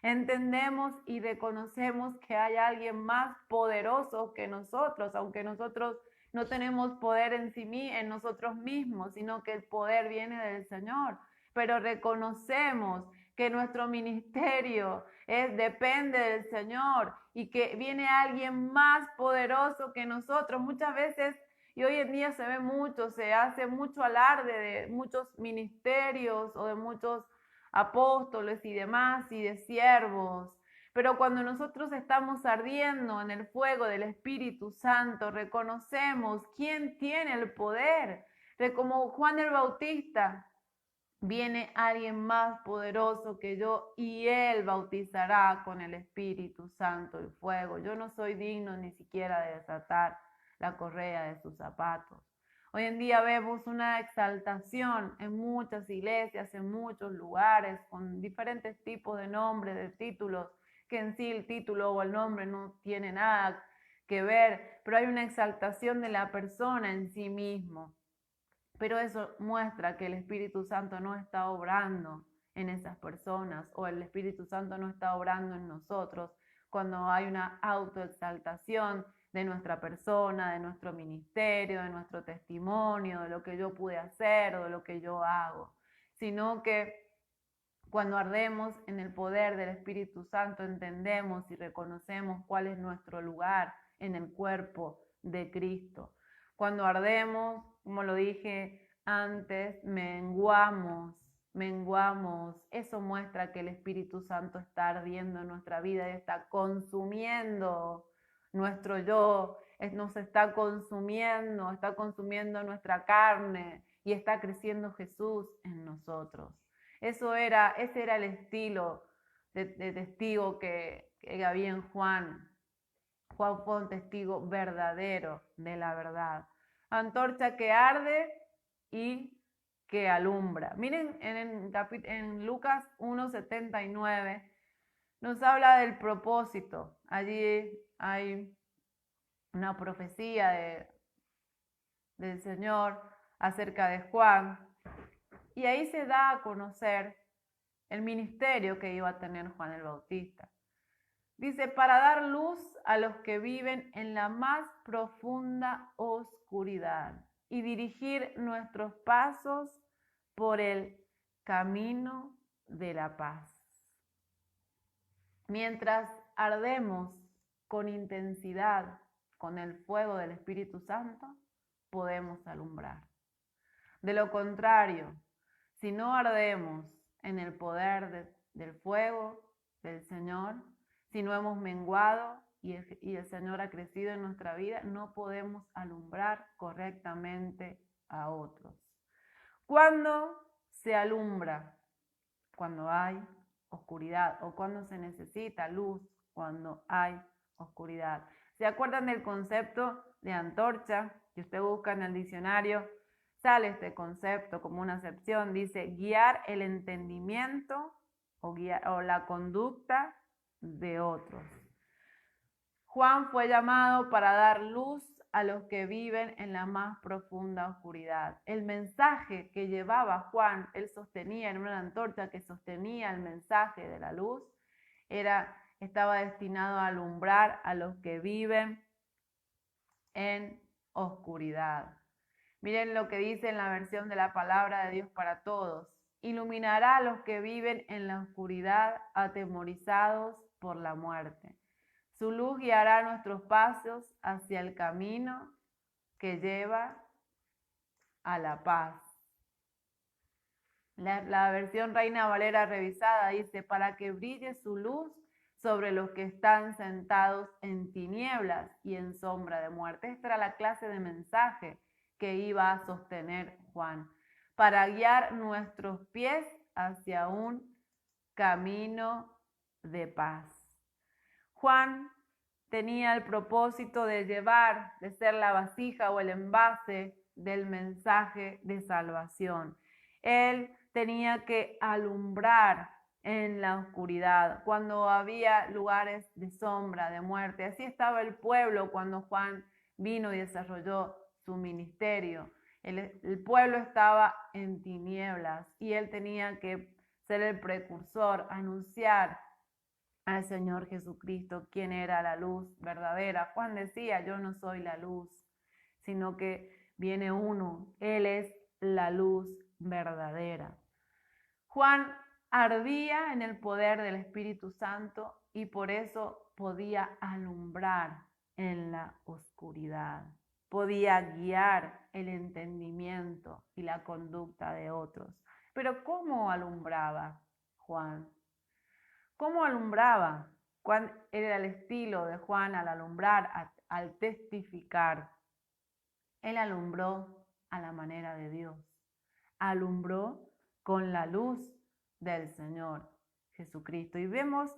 Entendemos y reconocemos que hay alguien más poderoso que nosotros, aunque nosotros no tenemos poder en nosotros mismos, sino que el poder viene del Señor. Pero reconocemos que nuestro ministerio depende del Señor y que viene alguien más poderoso que nosotros. Muchas veces, y hoy en día se ve mucho, se hace mucho alarde de muchos ministerios o de muchos apóstoles y demás y de siervos. Pero cuando nosotros estamos ardiendo en el fuego del Espíritu Santo, reconocemos quién tiene el poder. Como Juan el Bautista, viene alguien más poderoso que yo y él bautizará con el Espíritu Santo y fuego. Yo no soy digno ni siquiera de desatar la correa de sus zapatos. Hoy en día vemos una exaltación en muchas iglesias, en muchos lugares, con diferentes tipos de nombres, de títulos, que en sí el título o el nombre no tiene nada que ver, pero hay una exaltación de la persona en sí mismo. Pero eso muestra que el Espíritu Santo no está obrando en esas personas o el Espíritu Santo no está obrando en nosotros cuando hay una autoexaltación de nuestra persona, de nuestro ministerio, de nuestro testimonio, de lo que yo pude hacer o de lo que yo hago, sino que cuando ardemos en el poder del Espíritu Santo entendemos y reconocemos cuál es nuestro lugar en el cuerpo de Cristo. Cuando ardemos, como lo dije antes, menguamos. Eso muestra que el Espíritu Santo está ardiendo en nuestra vida y está consumiendo nuestro yo, nos está consumiendo nuestra carne y está creciendo Jesús en nosotros. Ese era el estilo de testigo que había en Juan. Juan fue un testigo verdadero de la verdad. Antorcha que arde y que alumbra. Miren, en Lucas 1:79 nos habla del propósito. Allí hay una profecía del Señor acerca de Juan. Y ahí se da a conocer el ministerio que iba a tener Juan el Bautista. Dice, para dar luz a los que viven en la más profunda oscuridad y dirigir nuestros pasos por el camino de la paz. Mientras ardemos con intensidad con el fuego del Espíritu Santo, podemos alumbrar. De lo contrario, si no ardemos en el poder del fuego del Señor, si no hemos menguado y el Señor ha crecido en nuestra vida, no podemos alumbrar correctamente a otros. ¿Cuándo se alumbra? Cuando hay oscuridad, o cuando se necesita luz, cuando hay oscuridad. ¿Se acuerdan del concepto de antorcha? Si usted busca en el diccionario, sale este concepto como una acepción. Dice guiar el entendimiento o la conducta de otros. Juan fue llamado para dar luz a los que viven en la más profunda oscuridad. El mensaje que llevaba Juan, él sostenía en una antorcha que sostenía el mensaje de la luz, estaba destinado a alumbrar a los que viven en oscuridad. Miren lo que dice en la versión de la palabra de Dios para todos. Iluminará a los que viven en la oscuridad, atemorizados por la muerte. Su luz guiará nuestros pasos hacia el camino que lleva a la paz. La versión Reina Valera revisada dice, para que brille su luz sobre los que están sentados en tinieblas y en sombra de muerte. Esta era la clase de mensaje que iba a sostener Juan, para guiar nuestros pies hacia un camino de paz. Juan tenía el propósito de llevar, de ser la vasija o el envase del mensaje de salvación. Él tenía que alumbrar en la oscuridad, cuando había lugares de sombra, de muerte. Así estaba el pueblo cuando Juan vino y desarrolló su ministerio. El pueblo estaba en tinieblas y él tenía que ser el precursor, anunciar al Señor Jesucristo, quien era la luz verdadera. Juan decía, yo no soy la luz, sino que viene uno, Él es la luz verdadera. Juan ardía en el poder del Espíritu Santo y por eso podía alumbrar en la oscuridad, podía guiar el entendimiento y la conducta de otros. Pero ¿cómo alumbraba Juan? ¿Cómo alumbraba? ¿Cuál era el estilo de Juan al alumbrar, al testificar? Él alumbró a la manera de Dios. Alumbró con la luz del Señor Jesucristo. Y vemos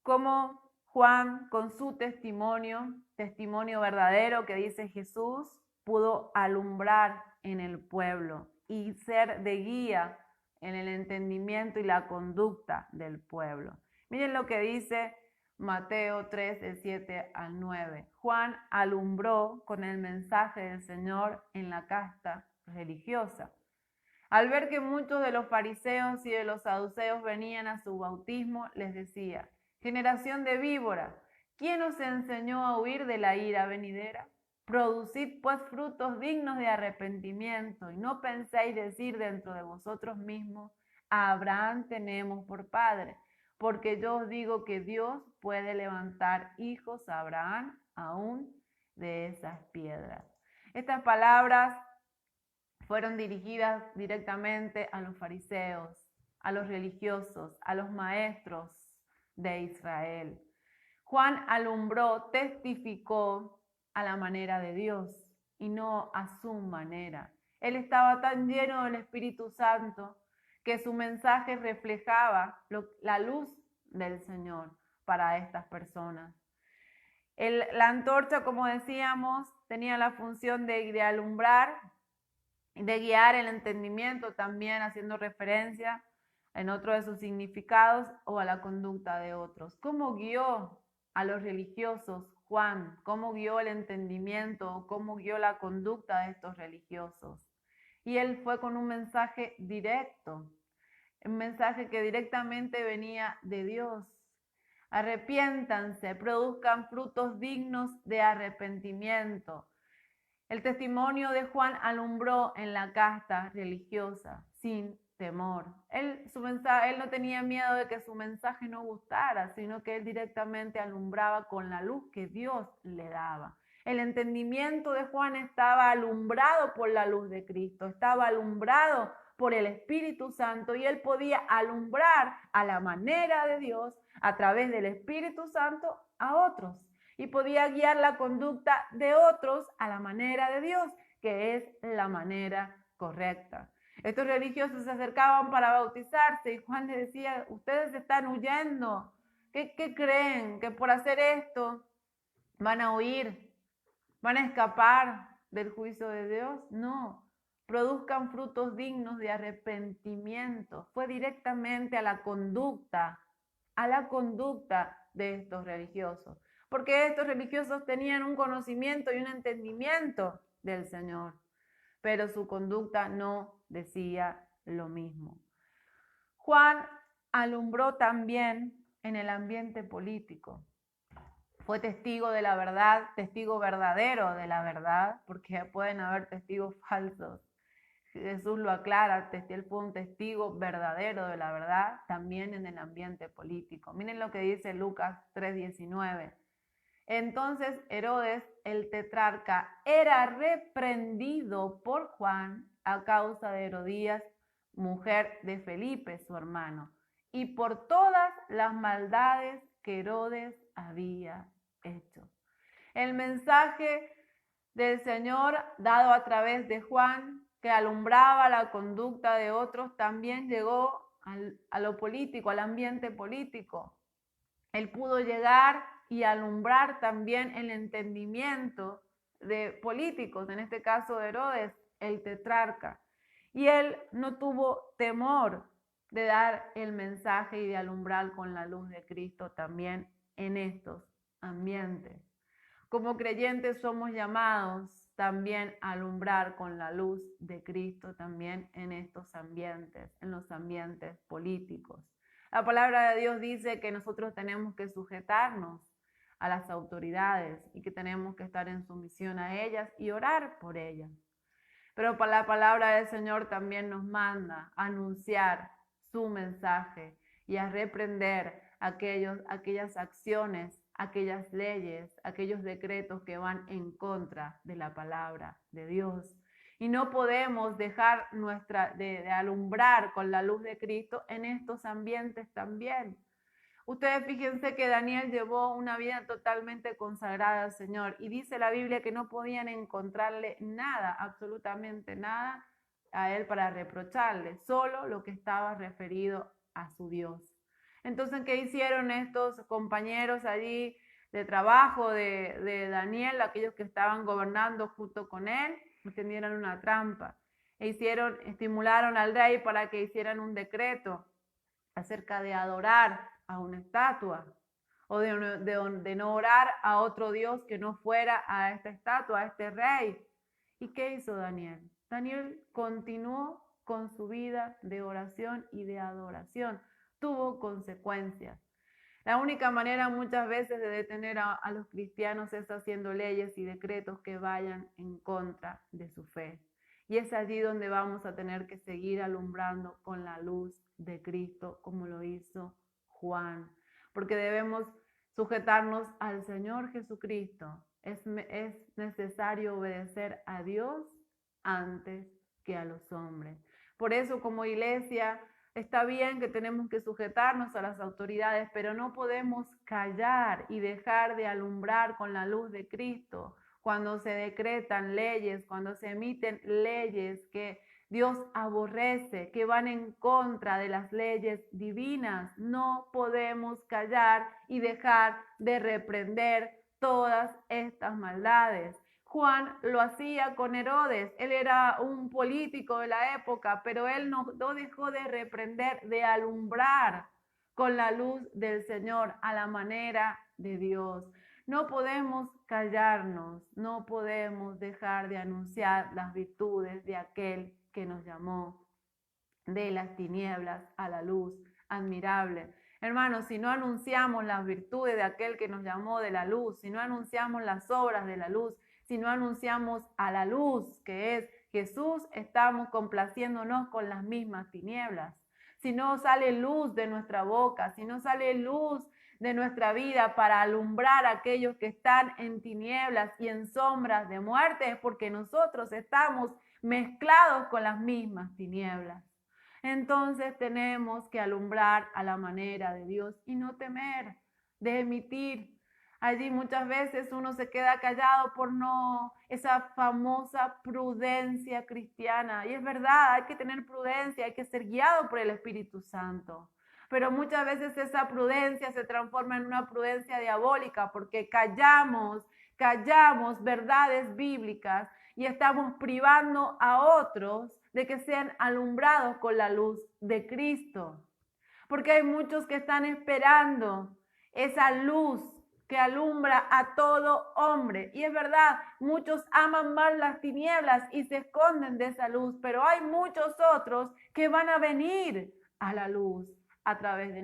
cómo Juan, con su testimonio verdadero que dice Jesús, pudo alumbrar en el pueblo y ser de guía en el entendimiento y la conducta del pueblo. Miren lo que dice Mateo 3, del 7 al 9. Juan alumbró con el mensaje del Señor en la casta religiosa. Al ver que muchos de los fariseos y de los saduceos venían a su bautismo, les decía, generación de víboras, ¿quién os enseñó a huir de la ira venidera? Producid pues frutos dignos de arrepentimiento y no penséis decir dentro de vosotros mismos, a Abraham tenemos por padre, porque yo os digo que Dios puede levantar hijos a Abraham aún de esas piedras. Estas palabras fueron dirigidas directamente a los fariseos, a los religiosos, a los maestros de Israel. Juan alumbró, testificó a la manera de Dios y no a su manera. Él estaba tan lleno del Espíritu Santo que su mensaje reflejaba la luz del Señor para estas personas. La antorcha, como decíamos, tenía la función de alumbrar, de guiar el entendimiento, también haciendo referencia en otro de sus significados o a la conducta de otros. ¿Cómo guió a los religiosos Juan? ¿Cómo guió el entendimiento? ¿Cómo guió la conducta de estos religiosos? Y él fue con un mensaje directo, un mensaje que directamente venía de Dios. Arrepiéntanse, produzcan frutos dignos de arrepentimiento. El testimonio de Juan alumbró en la casta religiosa sin temor. Él no tenía miedo de que su mensaje no gustara, sino que él directamente alumbraba con la luz que Dios le daba. El entendimiento de Juan estaba alumbrado por la luz de Cristo, estaba alumbrado por el Espíritu Santo y él podía alumbrar a la manera de Dios a través del Espíritu Santo a otros. Y podía guiar la conducta de otros a la manera de Dios, que es la manera correcta. Estos religiosos se acercaban para bautizarse y Juan les decía, ustedes están huyendo. ¿Qué creen? ¿Que por hacer esto van a huir? ¿Van a escapar del juicio de Dios? No. Produzcan frutos dignos de arrepentimiento. Fue directamente a la conducta de estos religiosos. Porque estos religiosos tenían un conocimiento y un entendimiento del Señor, pero su conducta no decía lo mismo. Juan alumbró también en el ambiente político. Fue testigo de la verdad, testigo verdadero de la verdad, porque pueden haber testigos falsos. Jesús lo aclara, él fue un testigo verdadero de la verdad también en el ambiente político. Miren lo que dice Lucas 3:19. Entonces Herodes, el tetrarca, era reprendido por Juan a causa de Herodías, mujer de Felipe, su hermano, y por todas las maldades que Herodes había hecho. El mensaje del Señor dado a través de Juan, que alumbraba la conducta de otros, también llegó a lo político, al ambiente político. Él pudo llegar y alumbrar también el entendimiento de políticos, en este caso de Herodes, el tetrarca. Y él no tuvo temor de dar el mensaje y de alumbrar con la luz de Cristo también en estos ambientes. Como creyentes somos llamados también a alumbrar con la luz de Cristo también en estos ambientes, en los ambientes políticos. La palabra de Dios dice que nosotros tenemos que sujetarnos a las autoridades y que tenemos que estar en sumisión a ellas y orar por ellas. Pero la palabra del Señor también nos manda a anunciar su mensaje y a reprender aquellas acciones, aquellas leyes, aquellos decretos que van en contra de la palabra de Dios. Y no podemos dejar de alumbrar con la luz de Cristo en estos ambientes también. Ustedes fíjense que Daniel llevó una vida totalmente consagrada al Señor y dice la Biblia que no podían encontrarle nada, absolutamente nada a él para reprocharle, solo lo que estaba referido a su Dios. Entonces, ¿qué hicieron estos compañeros allí de trabajo de Daniel, aquellos que estaban gobernando junto con él? Tendieron una trampa estimularon al rey para que hicieran un decreto acerca de adorar a una estatua o de no orar a otro Dios que no fuera a esta estatua, a este rey. ¿Y qué hizo Daniel? Daniel continuó con su vida de oración y de adoración. Tuvo consecuencias. La única manera muchas veces de detener a los cristianos es haciendo leyes y decretos que vayan en contra de su fe. Y es allí donde vamos a tener que seguir alumbrando con la luz de Cristo, como lo hizo Juan. Porque debemos sujetarnos al Señor Jesucristo. Es necesario obedecer a Dios antes que a los hombres. Por eso, como iglesia, está bien que tenemos que sujetarnos a las autoridades, pero no podemos callar y dejar de alumbrar con la luz de Cristo. Cuando se decretan leyes, cuando se emiten leyes que Dios aborrece, que van en contra de las leyes divinas, no podemos callar y dejar de reprender todas estas maldades. Juan lo hacía con Herodes, él era un político de la época, pero él no dejó de reprender, de alumbrar con la luz del Señor a la manera de Dios. No podemos callarnos, no podemos dejar de anunciar las virtudes de aquel que nos llamó de las tinieblas a la luz admirable. Hermanos, si no anunciamos las virtudes de aquel que nos llamó de la luz, si no anunciamos las obras de la luz, si no anunciamos a la luz que es Jesús, estamos complaciéndonos con las mismas tinieblas. Si no sale luz de nuestra boca, si no sale luz de nuestra vida para alumbrar a aquellos que están en tinieblas y en sombras de muerte, es porque nosotros estamos mezclados con las mismas tinieblas. Entonces tenemos que alumbrar a la manera de Dios y no temer de emitir. Allí muchas veces uno se queda callado por esa famosa prudencia cristiana. Y es verdad, hay que tener prudencia, hay que ser guiado por el Espíritu Santo. Pero muchas veces esa prudencia se transforma en una prudencia diabólica porque callamos verdades bíblicas y estamos privando a otros de que sean alumbrados con la luz de Cristo. Porque hay muchos que están esperando esa luz que alumbra a todo hombre. Y es verdad, muchos aman más las tinieblas y se esconden de esa luz, pero hay muchos otros que van a venir a la luz a través de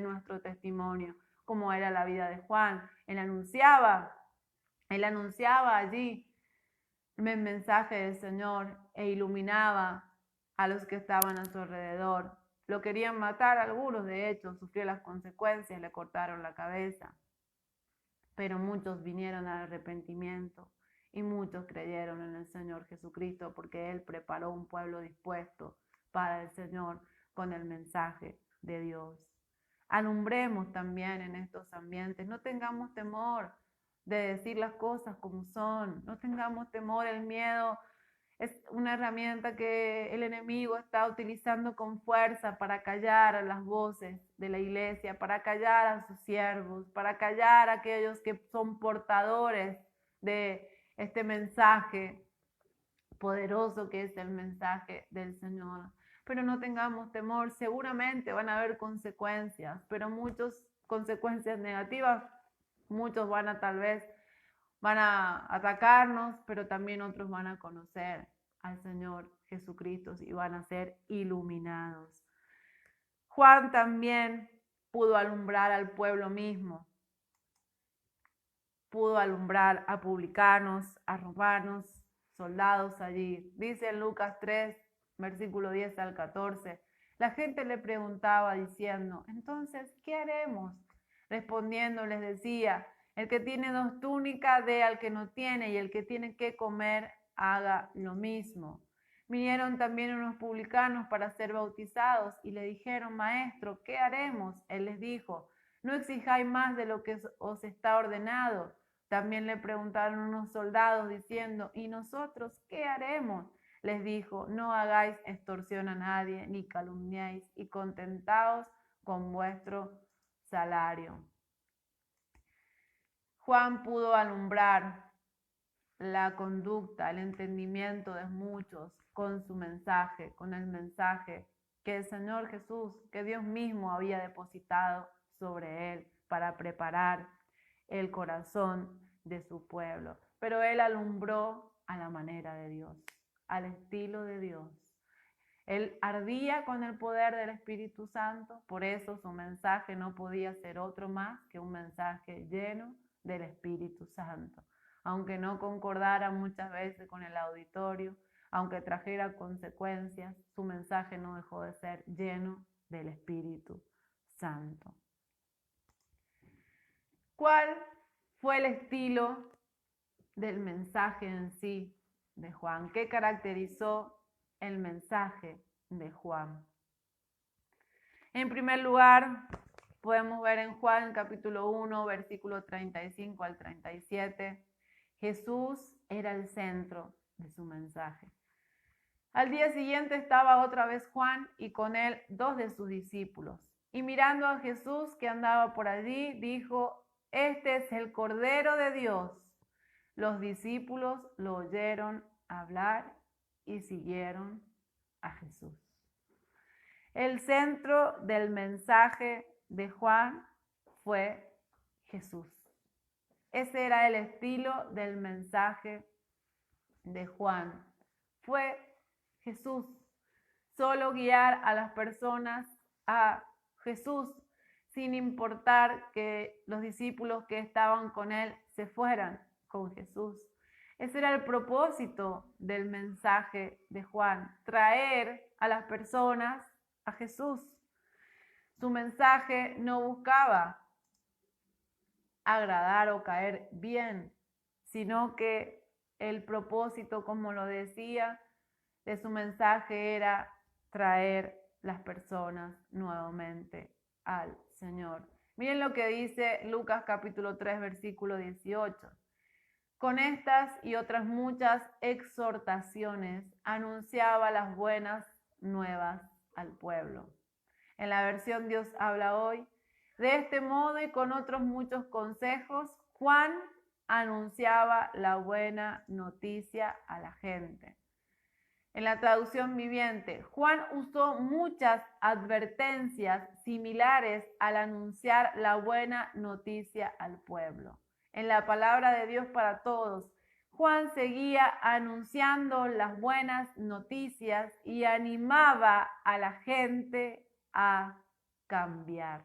nuestro testimonio, como era la vida de Juan. Él anunciaba allí el mensaje del Señor e iluminaba a los que estaban a su alrededor. Lo querían matar algunos, de hecho, sufrió las consecuencias, le cortaron la cabeza. Pero muchos vinieron al arrepentimiento y muchos creyeron en el Señor Jesucristo porque Él preparó un pueblo dispuesto para el Señor con el mensaje de Dios. Alumbremos también en estos ambientes, no tengamos temor de decir las cosas como son, no tengamos temor, el miedo Es una herramienta que el enemigo está utilizando con fuerza para callar a las voces de la iglesia, para callar a sus siervos, para callar a aquellos que son portadores de este mensaje poderoso que es el mensaje del Señor. Pero no tengamos temor, seguramente van a haber consecuencias, pero muchas consecuencias negativas, muchos van a atacarnos, pero también otros van a conocer al Señor Jesucristo y van a ser iluminados. Juan también pudo alumbrar al pueblo mismo, pudo alumbrar a publicanos, a romanos, soldados allí. Dice en Lucas 3, versículo 10 al 14, la gente le preguntaba diciendo, entonces, ¿qué haremos? Respondiendo les decía, el que tiene 2 túnicas dé al que no tiene, y el que tiene que comer haga lo mismo. Vinieron también unos publicanos para ser bautizados y le dijeron, maestro, ¿qué haremos? Él les dijo, no exijáis más de lo que os está ordenado. También le preguntaron unos soldados diciendo, ¿y nosotros qué haremos? Les dijo, no hagáis extorsión a nadie, ni calumniéis, y contentaos con vuestro salario. Juan pudo alumbrar la conducta, el entendimiento de muchos con su mensaje, con el mensaje que el Señor Jesús, que Dios mismo había depositado sobre él para preparar el corazón de su pueblo. Pero él alumbró a la manera de Dios, al estilo de Dios. Él ardía con el poder del Espíritu Santo, por eso su mensaje no podía ser otro más que un mensaje lleno del Espíritu Santo. Aunque no concordara muchas veces con el auditorio, aunque trajera consecuencias, su mensaje no dejó de ser lleno del Espíritu Santo. ¿Cuál fue el estilo del mensaje en sí de Juan? ¿Qué caracterizó el mensaje de Juan? En primer lugar, podemos ver en Juan capítulo 1, versículo 35 al 37, Jesús era el centro de su mensaje. Al día siguiente estaba otra vez Juan y con él 2 de sus discípulos. Y mirando a Jesús que andaba por allí, dijo, este es el Cordero de Dios. Los discípulos lo oyeron hablar y siguieron a Jesús. El centro del mensaje de Juan fue Jesús. Ese era el estilo del mensaje de Juan. Fue Jesús. Solo guiar a las personas a Jesús, sin importar que los discípulos que estaban con él se fueran con Jesús. Ese era el propósito del mensaje de Juan, traer a las personas a Jesús. Su mensaje no buscaba agradar o caer bien, sino que el propósito, como lo decía, de su mensaje era traer las personas nuevamente al Señor. Miren lo que dice Lucas capítulo 3, versículo 18. Con estas y otras muchas exhortaciones anunciaba las buenas nuevas al pueblo. En la versión Dios habla hoy, de este modo y con otros muchos consejos, Juan anunciaba la buena noticia a la gente. En la traducción viviente, Juan usó muchas advertencias similares al anunciar la buena noticia al pueblo. En la palabra de Dios para todos, Juan seguía anunciando las buenas noticias y animaba a la gente a cambiar.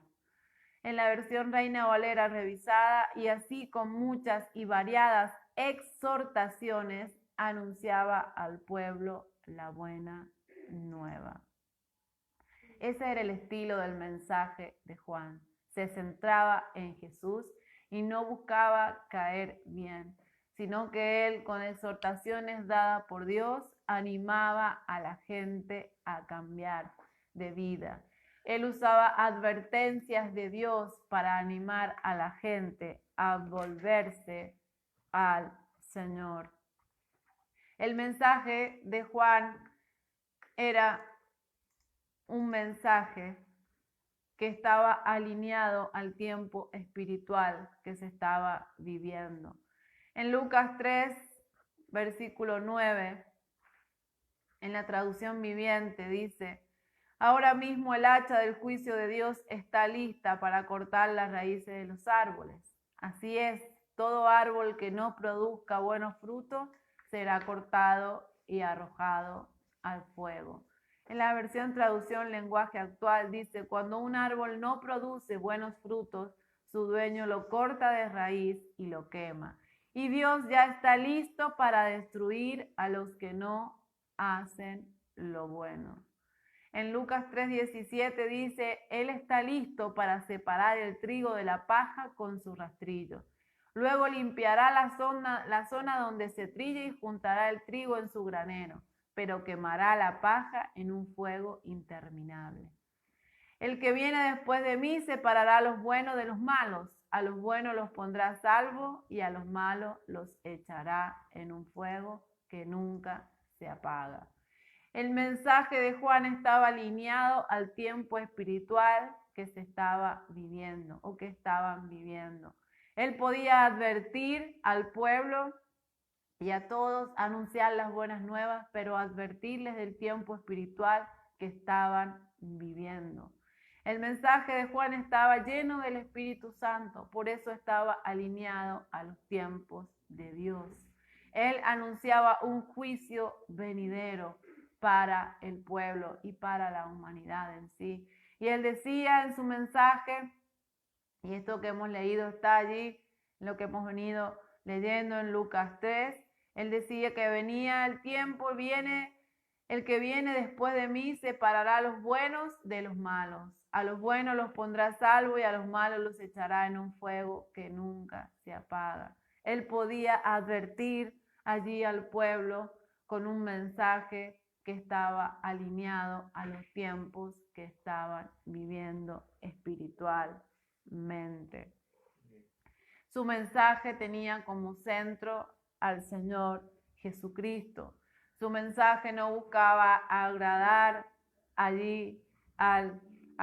En la versión Reina Valera revisada y así con muchas y variadas exhortaciones, anunciaba al pueblo la buena nueva. Ese era el estilo del mensaje de Juan. Se centraba en Jesús y no buscaba caer bien, sino que él, con exhortaciones dadas por Dios, animaba a la gente a cambiar de vida. Él usaba advertencias de Dios para animar a la gente a volverse al Señor. El mensaje de Juan era un mensaje que estaba alineado al tiempo espiritual que se estaba viviendo. En Lucas 3, versículo 9, en la traducción viviente dice: ahora mismo el hacha del juicio de Dios está lista para cortar las raíces de los árboles. Así es, todo árbol que no produzca buenos frutos será cortado y arrojado al fuego. En la versión traducción lenguaje actual dice: cuando un árbol no produce buenos frutos, su dueño lo corta de raíz y lo quema. Y Dios ya está listo para destruir a los que no hacen lo bueno. En Lucas 3:17 dice: Él está listo para separar el trigo de la paja con su rastrillo. Luego limpiará la zona donde se trilla y juntará el trigo en su granero, pero quemará la paja en un fuego interminable. El que viene después de mí separará a los buenos de los malos. A los buenos los pondrá a salvo y a los malos los echará en un fuego que nunca se apaga. El mensaje de Juan estaba alineado al tiempo espiritual que se estaba viviendo o que estaban viviendo. Él podía advertir al pueblo y a todos, anunciar las buenas nuevas, pero advertirles del tiempo espiritual que estaban viviendo. El mensaje de Juan estaba lleno del Espíritu Santo, por eso estaba alineado a los tiempos de Dios. Él anunciaba un juicio venidero para el pueblo y para la humanidad en sí. Y él decía en su mensaje, y esto que hemos leído está allí, lo que hemos venido leyendo en Lucas 3, él decía que venía el tiempo, el que viene después de mí separará a los buenos de los malos. A los buenos los pondrá a salvo y a los malos los echará en un fuego que nunca se apaga. Él podía advertir allí al pueblo con un mensaje que estaba alineado a los tiempos que estaban viviendo espiritualmente. Su mensaje tenía como centro al Señor Jesucristo. Su mensaje no buscaba agradar allí a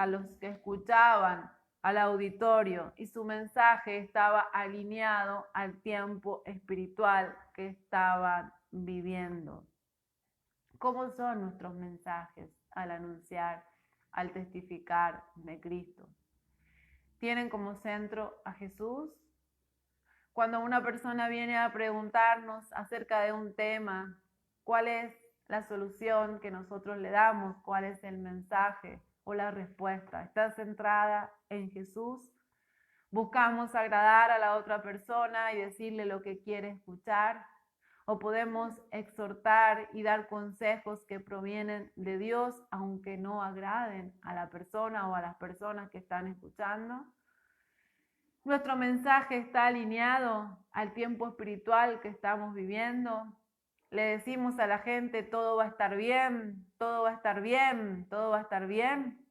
los que escuchaban, al auditorio, y su mensaje estaba alineado al tiempo espiritual que estaban viviendo. ¿Cómo son nuestros mensajes al anunciar, al testificar de Cristo? ¿Tienen como centro a Jesús? Cuando una persona viene a preguntarnos acerca de un tema, ¿cuál es la solución que nosotros le damos? ¿Cuál es el mensaje o la respuesta? ¿Está centrada en Jesús? ¿Buscamos agradar a la otra persona y decirle lo que quiere escuchar? ¿O podemos exhortar y dar consejos que provienen de Dios, aunque no agraden a la persona o a las personas que están escuchando? Nuestro mensaje está alineado al tiempo espiritual que estamos viviendo. Le decimos a la gente: todo va a estar bien, todo va a estar bien, todo va a estar bien.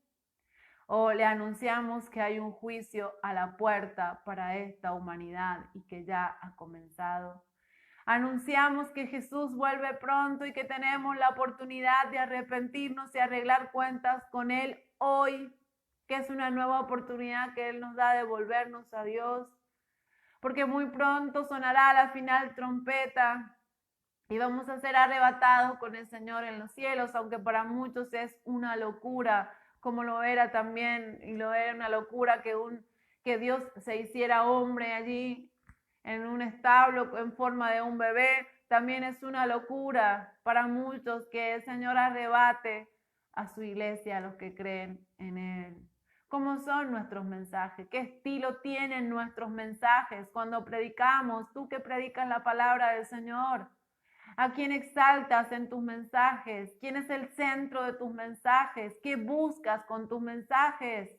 O le anunciamos que hay un juicio a la puerta para esta humanidad y que ya ha comenzado. Anunciamos que Jesús vuelve pronto y que tenemos la oportunidad de arrepentirnos y arreglar cuentas con Él hoy, que es una nueva oportunidad que Él nos da de volvernos a Dios, porque muy pronto sonará la final trompeta y vamos a ser arrebatados con el Señor en los cielos, aunque para muchos es una locura, como lo era también, y lo era una locura que Dios se hiciera hombre allí en un establo en forma de un bebé. También es una locura para muchos que el Señor arrebate a su iglesia, a los que creen en Él. ¿Cómo son nuestros mensajes? ¿Qué estilo tienen nuestros mensajes cuando predicamos? Tú que predicas la palabra del Señor, ¿a quién exaltas en tus mensajes? ¿Quién es el centro de tus mensajes? ¿Qué buscas con tus mensajes?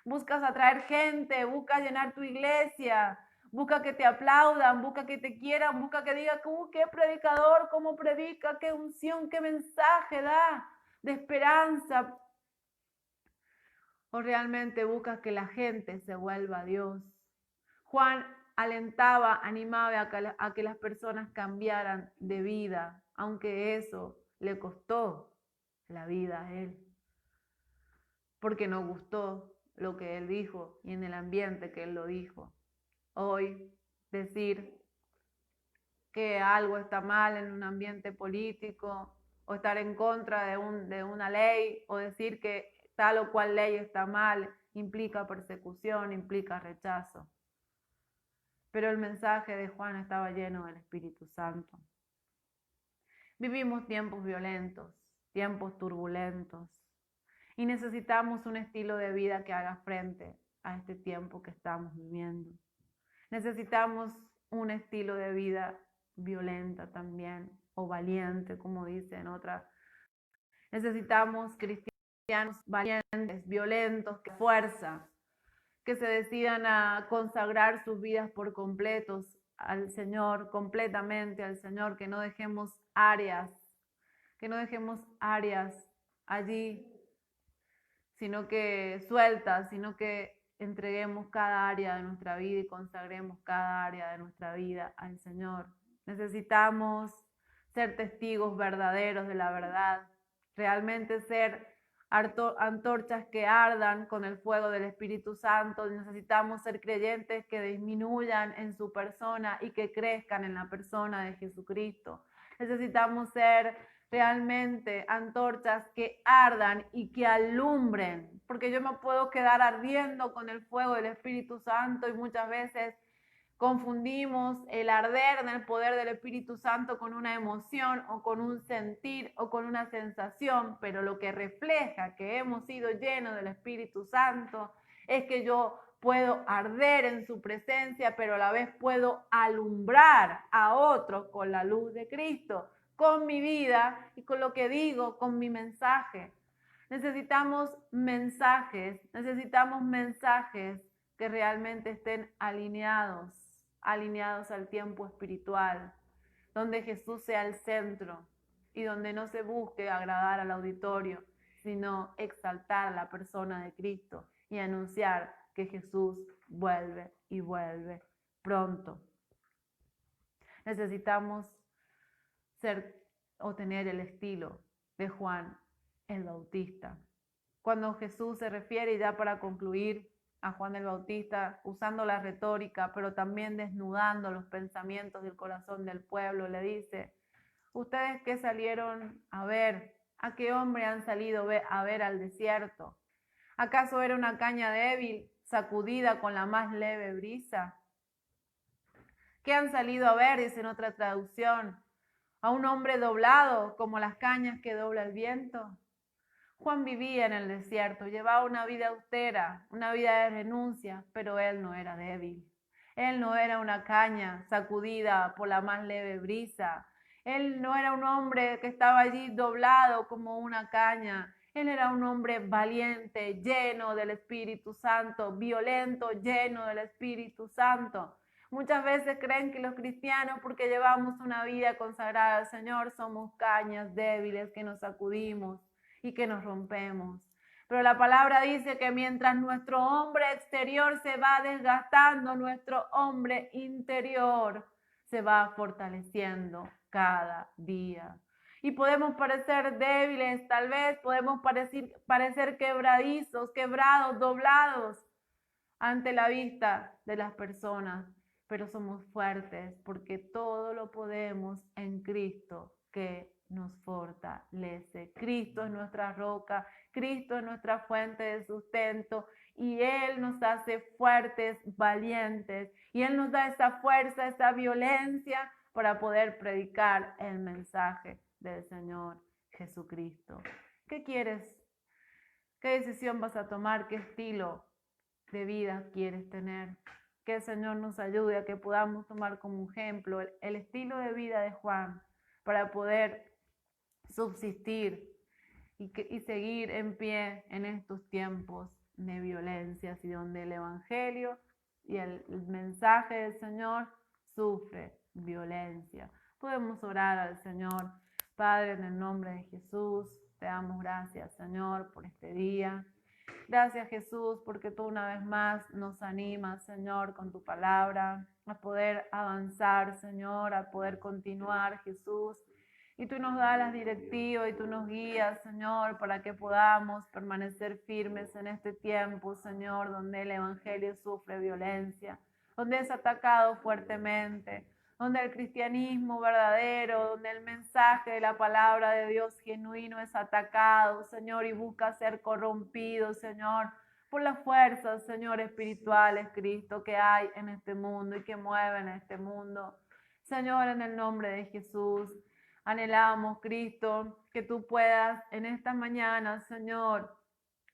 ¿Buscas atraer gente? ¿Buscas llenar tu iglesia? Busca que te aplaudan, busca que te quieran, busca que digan: qué predicador, cómo predica, qué unción, qué mensaje da de esperanza. ¿O realmente buscas que la gente se vuelva a Dios? Juan alentaba, animaba a que las personas cambiaran de vida, aunque eso le costó la vida a él, porque no gustó lo que él dijo y en el ambiente que él lo dijo. Hoy decir que algo está mal en un ambiente político o estar en contra de una ley o decir que tal o cual ley está mal implica persecución, implica rechazo. Pero el mensaje de Juan estaba lleno del Espíritu Santo. Vivimos tiempos violentos, tiempos turbulentos y necesitamos un estilo de vida que haga frente a este tiempo que estamos viviendo. Necesitamos un estilo de vida violenta también, o valiente, como dicen otras. Necesitamos cristianos valientes, violentos, que fuerza, que se decidan a consagrar sus vidas por completos al Señor, completamente al Señor, que no dejemos áreas allí, sino que sueltas, sino que entreguemos cada área de nuestra vida y consagremos cada área de nuestra vida al Señor. Necesitamos ser testigos verdaderos de la verdad, realmente ser antorchas que ardan con el fuego del Espíritu Santo. Necesitamos ser creyentes que disminuyan en su persona y que crezcan en la persona de Jesucristo. Necesitamos ser realmente antorchas que ardan y que alumbren, porque yo me puedo quedar ardiendo con el fuego del Espíritu Santo y muchas veces confundimos el arder en el poder del Espíritu Santo con una emoción o con un sentir o con una sensación, pero lo que refleja que hemos sido llenos del Espíritu Santo es que yo puedo arder en su presencia, pero a la vez puedo alumbrar a otros con la luz de Cristo, con mi vida y con lo que digo, con mi mensaje. Necesitamos mensajes que realmente estén alineados al tiempo espiritual, donde Jesús sea el centro y donde no se busque agradar al auditorio, sino exaltar a la persona de Cristo y anunciar que Jesús vuelve y vuelve pronto. Necesitamos ser o tener el estilo de Juan el Bautista. Cuando Jesús se refiere, ya para concluir, a Juan el Bautista, usando la retórica, pero también desnudando los pensamientos del corazón del pueblo, le dice: ¿ustedes qué salieron a ver? ¿A qué hombre han salido a ver al desierto? ¿Acaso era una caña débil, sacudida con la más leve brisa? ¿Qué han salido a ver? Dice en otra traducción: ¿a un hombre doblado como las cañas que dobla el viento? Juan vivía en el desierto, llevaba una vida austera, una vida de renuncia, pero él no era débil. Él no era una caña sacudida por la más leve brisa. Él no era un hombre que estaba allí doblado como una caña. Él era un hombre valiente, lleno del Espíritu Santo, violento, lleno del Espíritu Santo. Muchas veces creen que los cristianos, porque llevamos una vida consagrada al Señor, somos cañas débiles que nos sacudimos y que nos rompemos. Pero la palabra dice que mientras nuestro hombre exterior se va desgastando, nuestro hombre interior se va fortaleciendo cada día. Y podemos parecer débiles, tal vez podemos parecer quebradizos, quebrados, doblados ante la vista de las personas, pero somos fuertes porque todo lo podemos en Cristo que nos fortalece. Cristo es nuestra roca, Cristo es nuestra fuente de sustento y Él nos hace fuertes, valientes y Él nos da esa fuerza, esa violencia para poder predicar el mensaje del Señor Jesucristo. ¿Qué quieres? ¿Qué decisión vas a tomar? ¿Qué estilo de vida quieres tener? Que el Señor nos ayude a que podamos tomar como ejemplo el estilo de vida de Juan para poder subsistir y seguir en pie en estos tiempos de violencias y donde el Evangelio y el mensaje del Señor sufre violencia. Podemos orar al Señor. Padre, en el nombre de Jesús, te damos gracias, Señor, por este día. Gracias, Jesús, porque tú una vez más nos animas, Señor, con tu palabra. a poder avanzar, Señor, a poder continuar, Jesús. Y tú nos das las directivas y tú nos guías, Señor, para que podamos permanecer firmes en este tiempo, Señor, donde el Evangelio sufre violencia, donde es atacado fuertemente, donde el cristianismo verdadero, donde el mensaje de la palabra de Dios genuino es atacado, Señor, y busca ser corrompido, Señor, por las fuerzas, Señor, espirituales, Cristo, que hay en este mundo y que mueven este mundo. Señor, en el nombre de Jesús, anhelamos, Cristo, que tú puedas en esta mañana, Señor,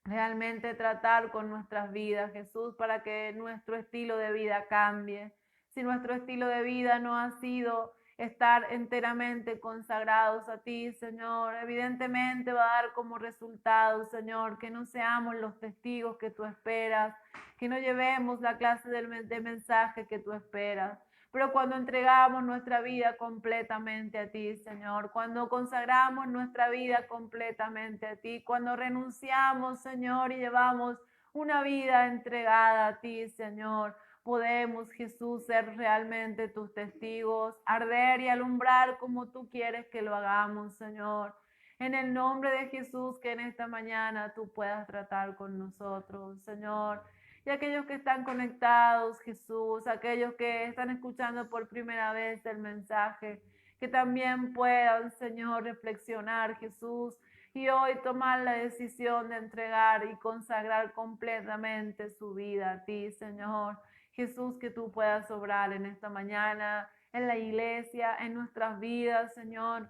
realmente tratar con nuestras vidas, Jesús, para que nuestro estilo de vida cambie. Si nuestro estilo de vida no ha sido estar enteramente consagrados a ti, Señor, evidentemente va a dar como resultado, Señor, que no seamos los testigos que tú esperas, que no llevemos la clase de mensaje que tú esperas. Pero cuando entregamos nuestra vida completamente a ti, Señor, cuando consagramos nuestra vida completamente a ti, cuando renunciamos, Señor, y llevamos una vida entregada a ti, Señor, podemos, Jesús, ser realmente tus testigos, arder y alumbrar como tú quieres que lo hagamos, Señor. En el nombre de Jesús, que en esta mañana tú puedas tratar con nosotros, Señor. Y aquellos que están conectados, Jesús, aquellos que están escuchando por primera vez el mensaje, que también puedan, Señor, reflexionar, Jesús, y hoy tomar la decisión de entregar y consagrar completamente su vida a ti, Señor. Jesús, que tú puedas obrar en esta mañana, en la iglesia, en nuestras vidas, Señor,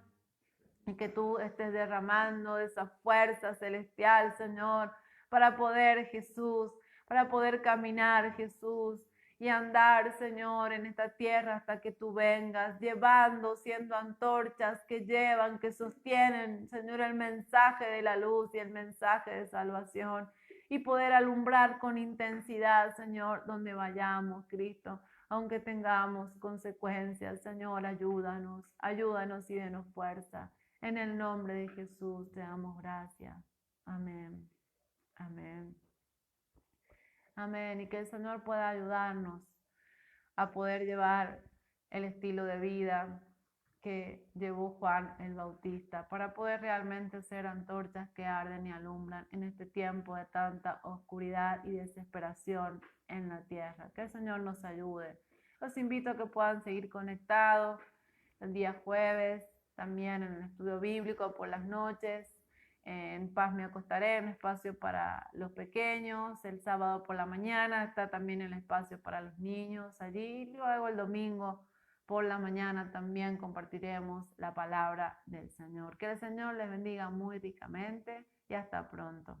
y que tú estés derramando esa fuerza celestial, Señor, para poder, Jesús, para poder caminar, Jesús, y andar, Señor, en esta tierra hasta que tú vengas, llevando, siendo antorchas que llevan, que sostienen, Señor, el mensaje de la luz y el mensaje de salvación, y poder alumbrar con intensidad, Señor, donde vayamos, Cristo, aunque tengamos consecuencias, Señor, ayúdanos, ayúdanos y denos fuerza. En el nombre de Jesús te damos gracias. Amén. Amén. Amén. Y que el Señor pueda ayudarnos a poder llevar el estilo de vida que llevó Juan el Bautista, para poder realmente ser antorchas que arden y alumbran en este tiempo de tanta oscuridad y desesperación en la tierra. Que el Señor nos ayude. Los invito a que puedan seguir conectados el día jueves, también en el estudio bíblico por las noches. En paz me acostaré, un espacio para los pequeños. El sábado por la mañana está también el espacio para los niños allí. Luego el domingo por la mañana también compartiremos la palabra del Señor. Que el Señor les bendiga muy ricamente y hasta pronto.